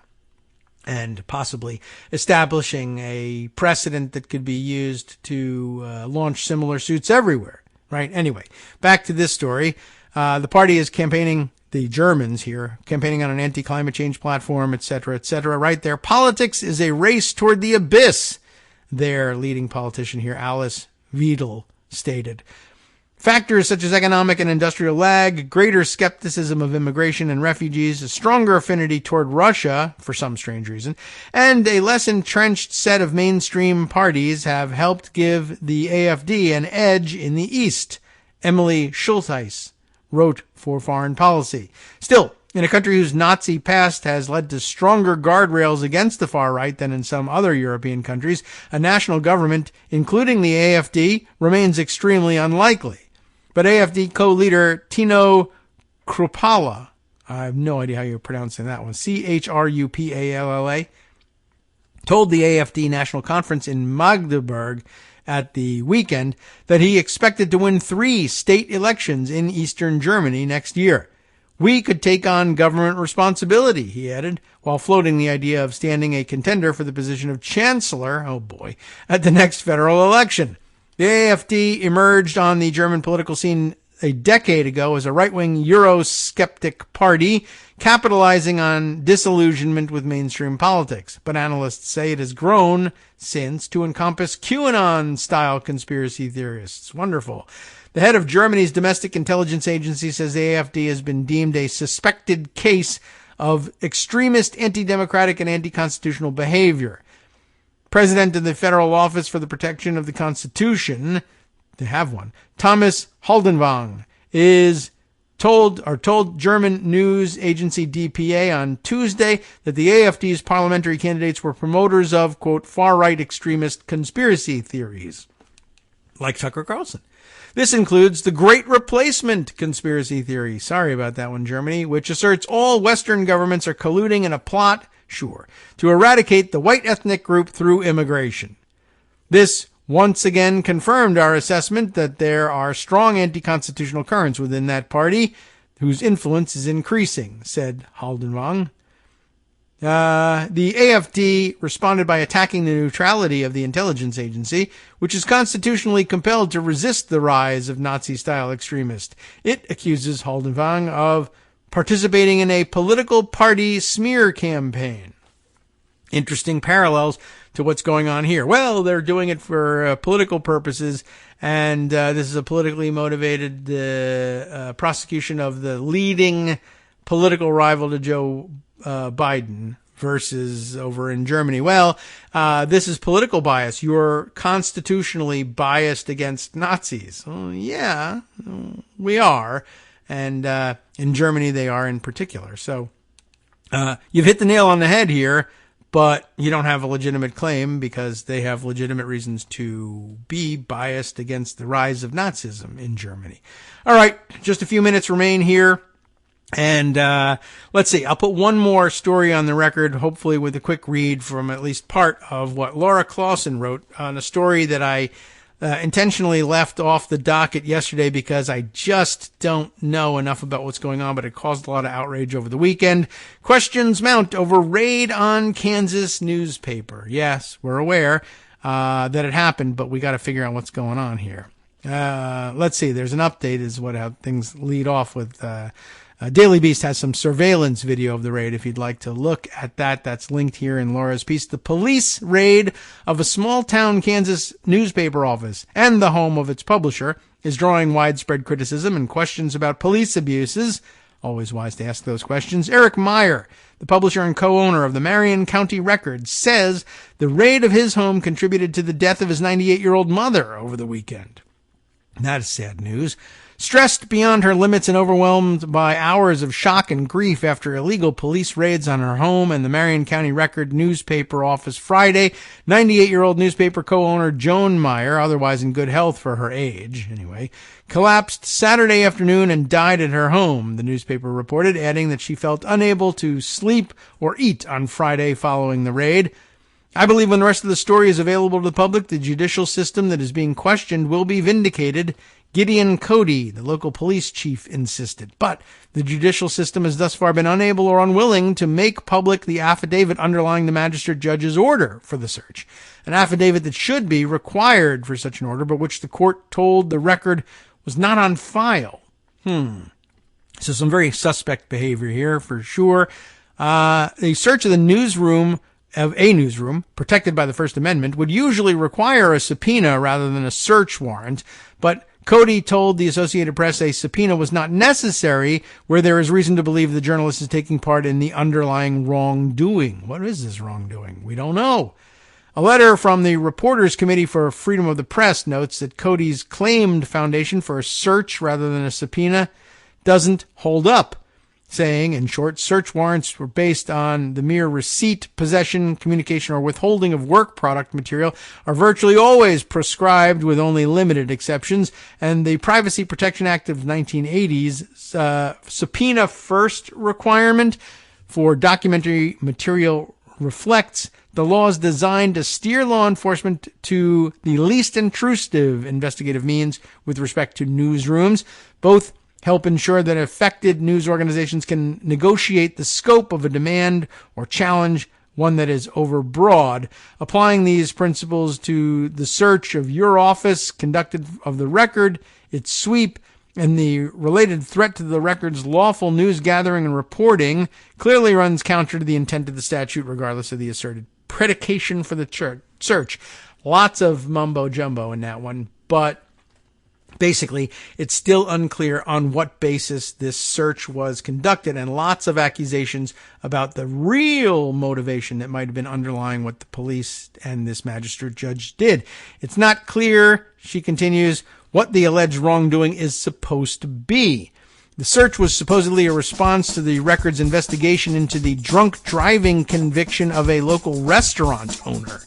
and possibly establishing a precedent that could be used to launch similar suits everywhere. Right? Anyway, back to this story. The party is campaigning, the Germans here, campaigning on an anti-climate change platform, etc., etc. Right there. Politics is a race toward the abyss, their leading politician here, Alice Weidel, stated. Factors such as economic and industrial lag, greater skepticism of immigration and refugees, a stronger affinity toward Russia, for some strange reason, and a less entrenched set of mainstream parties have helped give the AfD an edge in the East, Emily Schultheis wrote for Foreign Policy. Still, In a country whose Nazi past has led to stronger guardrails against the far right than in some other European countries, a national government, including the AFD, remains extremely unlikely. But AFD co-leader Tino Kruppala, I have no idea how you're pronouncing that one, Chrupalla, told the AFD National Conference in Magdeburg at the weekend that he expected to win 3 state elections in eastern Germany next year. We could take on government responsibility, he added, while floating the idea of standing a contender for the position of chancellor, oh boy, at the next federal election. The AFD emerged on the German political scene a decade ago as a right-wing Eurosceptic party, capitalizing on disillusionment with mainstream politics. But analysts say it has grown since to encompass QAnon-style conspiracy theorists. Wonderful. The head of Germany's domestic intelligence agency says the AFD has been deemed a suspected case of extremist, anti-democratic, and anti-constitutional behavior. President of the Federal Office for the Protection of the Constitution, to have one, Thomas Haldenwang, told German news agency DPA on Tuesday that the AFD's parliamentary candidates were promoters of, quote, far-right extremist conspiracy theories, like Tucker Carlson. This includes the Great Replacement conspiracy theory, sorry about that one, Germany, which asserts all Western governments are colluding in a plot, sure, to eradicate the white ethnic group through immigration. This once again confirmed our assessment that there are strong anti-constitutional currents within that party whose influence is increasing, said Haldenwang. The AFD responded by attacking the neutrality of the intelligence agency, which is constitutionally compelled to resist the rise of Nazi-style extremists. It accuses Haldenwang of participating in a political party smear campaign. Interesting parallels to what's going on here. Well, they're doing it for political purposes, and this is a politically motivated prosecution of the leading political rival to Joe Biden versus over in Germany. Well, this is political bias. You're constitutionally biased against Nazis. Well, yeah, we are. And in Germany, they are in particular. So you've hit the nail on the head here, but you don't have a legitimate claim because they have legitimate reasons to be biased against the rise of Nazism in Germany. All right, just a few minutes remain here. And let's see, I'll put one more story on the record, hopefully with a quick read from at least part of what Laura Clausen wrote on a story that I intentionally left off the docket yesterday because I just don't know enough about what's going on, but it caused a lot of outrage over the weekend. Questions mount over raid on Kansas newspaper. Yes, we're aware that it happened, but we got to figure out what's going on here. Let's see, there's an update is how things lead off with Daily Beast has some surveillance video of the raid. If you'd like to look at that, that's linked here in Laura's piece. The police raid of a small-town Kansas newspaper office and the home of its publisher is drawing widespread criticism and questions about police abuses. Always wise to ask those questions. Eric Meyer, the publisher and co-owner of the Marion County Record, says the raid of his home contributed to the death of his 98-year-old mother over the weekend. That is sad news. Stressed beyond her limits and overwhelmed by hours of shock and grief after illegal police raids on her home and the Marion County Record newspaper office Friday, 98-year-old newspaper co-owner Joan Meyer, otherwise in good health for her age, anyway, collapsed Saturday afternoon and died at her home, the newspaper reported, adding that she felt unable to sleep or eat on Friday following the raid. I believe when the rest of the story is available to the public, the judicial system that is being questioned will be vindicated, Gideon Cody, the local police chief, insisted. But the judicial system has thus far been unable or unwilling to make public the affidavit underlying the magistrate judge's order for the search. An affidavit that should be required for such an order, but which the court told the Record was not on file. So some very suspect behavior here for sure. The search of a newsroom protected by the First Amendment would usually require a subpoena rather than a search warrant, but Cody told the Associated Press a subpoena was not necessary where there is reason to believe the journalist is taking part in the underlying wrongdoing. What is this wrongdoing? We don't know. A letter from the Reporters Committee for Freedom of the Press notes that Cody's claimed foundation for a search rather than a subpoena doesn't hold up. saying, in short, search warrants were based on the mere receipt, possession, communication, or withholding of work product material are virtually always prescribed with only limited exceptions, and the Privacy Protection Act of 1980's subpoena first requirement for documentary material reflects the laws designed to steer law enforcement to the least intrusive investigative means with respect to newsrooms. Both help ensure that affected news organizations can negotiate the scope of a demand or challenge one that is overbroad. Applying these principles to the search of your office conducted of the record, its sweep, and the related threat to the record's lawful news gathering and reporting clearly runs counter to the intent of the statute, regardless of the asserted predication for the search. Lots of mumbo jumbo in that one, but basically, it's still unclear on what basis this search was conducted, and lots of accusations about the real motivation that might have been underlying what the police and this magistrate judge did. It's not clear, she continues, what the alleged wrongdoing is supposed to be. The search was supposedly a response to the record's investigation into the drunk driving conviction of a local restaurant owner.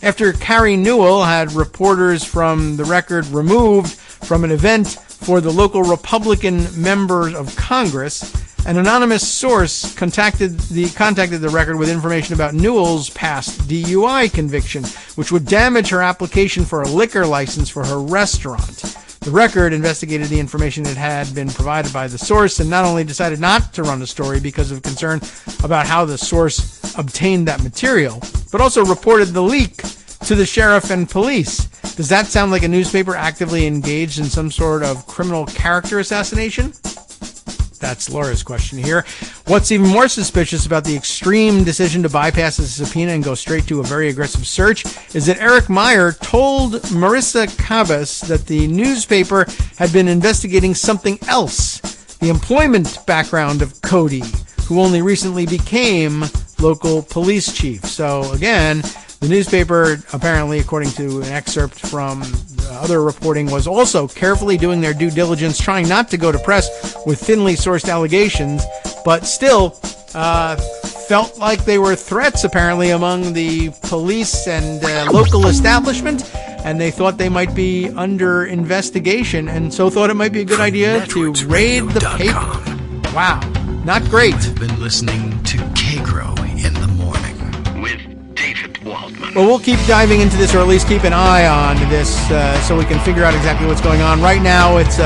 After Carrie Newell had reporters from the record removed from an event for the local Republican members of Congress, an anonymous source contacted the record with information about Newell's past DUI conviction, which would damage her application for a liquor license for her restaurant. The record investigated the information that had been provided by the source and not only decided not to run the story because of concern about how the source obtained that material, but also reported the leak to the sheriff and police. Does that sound like a newspaper actively engaged in some sort of criminal character assassination? That's Laura's question here. What's even more suspicious about the extreme decision to bypass a subpoena and go straight to a very aggressive search is that Eric Meyer told Marissa Cabas that the newspaper had been investigating something else, the employment background of Cody, who only recently became local police chief. So again, the newspaper, apparently, according to an excerpt from other reporting, was also carefully doing their due diligence, trying not to go to press with thinly sourced allegations, but still felt like they were threats, apparently, among the police and local establishment, and they thought they might be under investigation, and so thought it might be a good idea to raid the paper. Wow, not great.
I've been listening to Kagro in the morning with David Waldman.
Well, we'll keep diving into this, or at least keep an eye on this, so we can figure out exactly what's going on. Right now, it's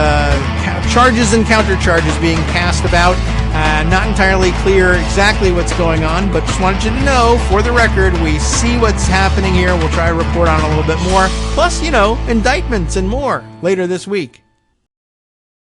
charges and counter-charges being cast about. Not entirely clear exactly what's going on, but just wanted you to know, for the record, we see what's happening here. We'll try to report on it a little bit more. Plus, indictments and more later this week.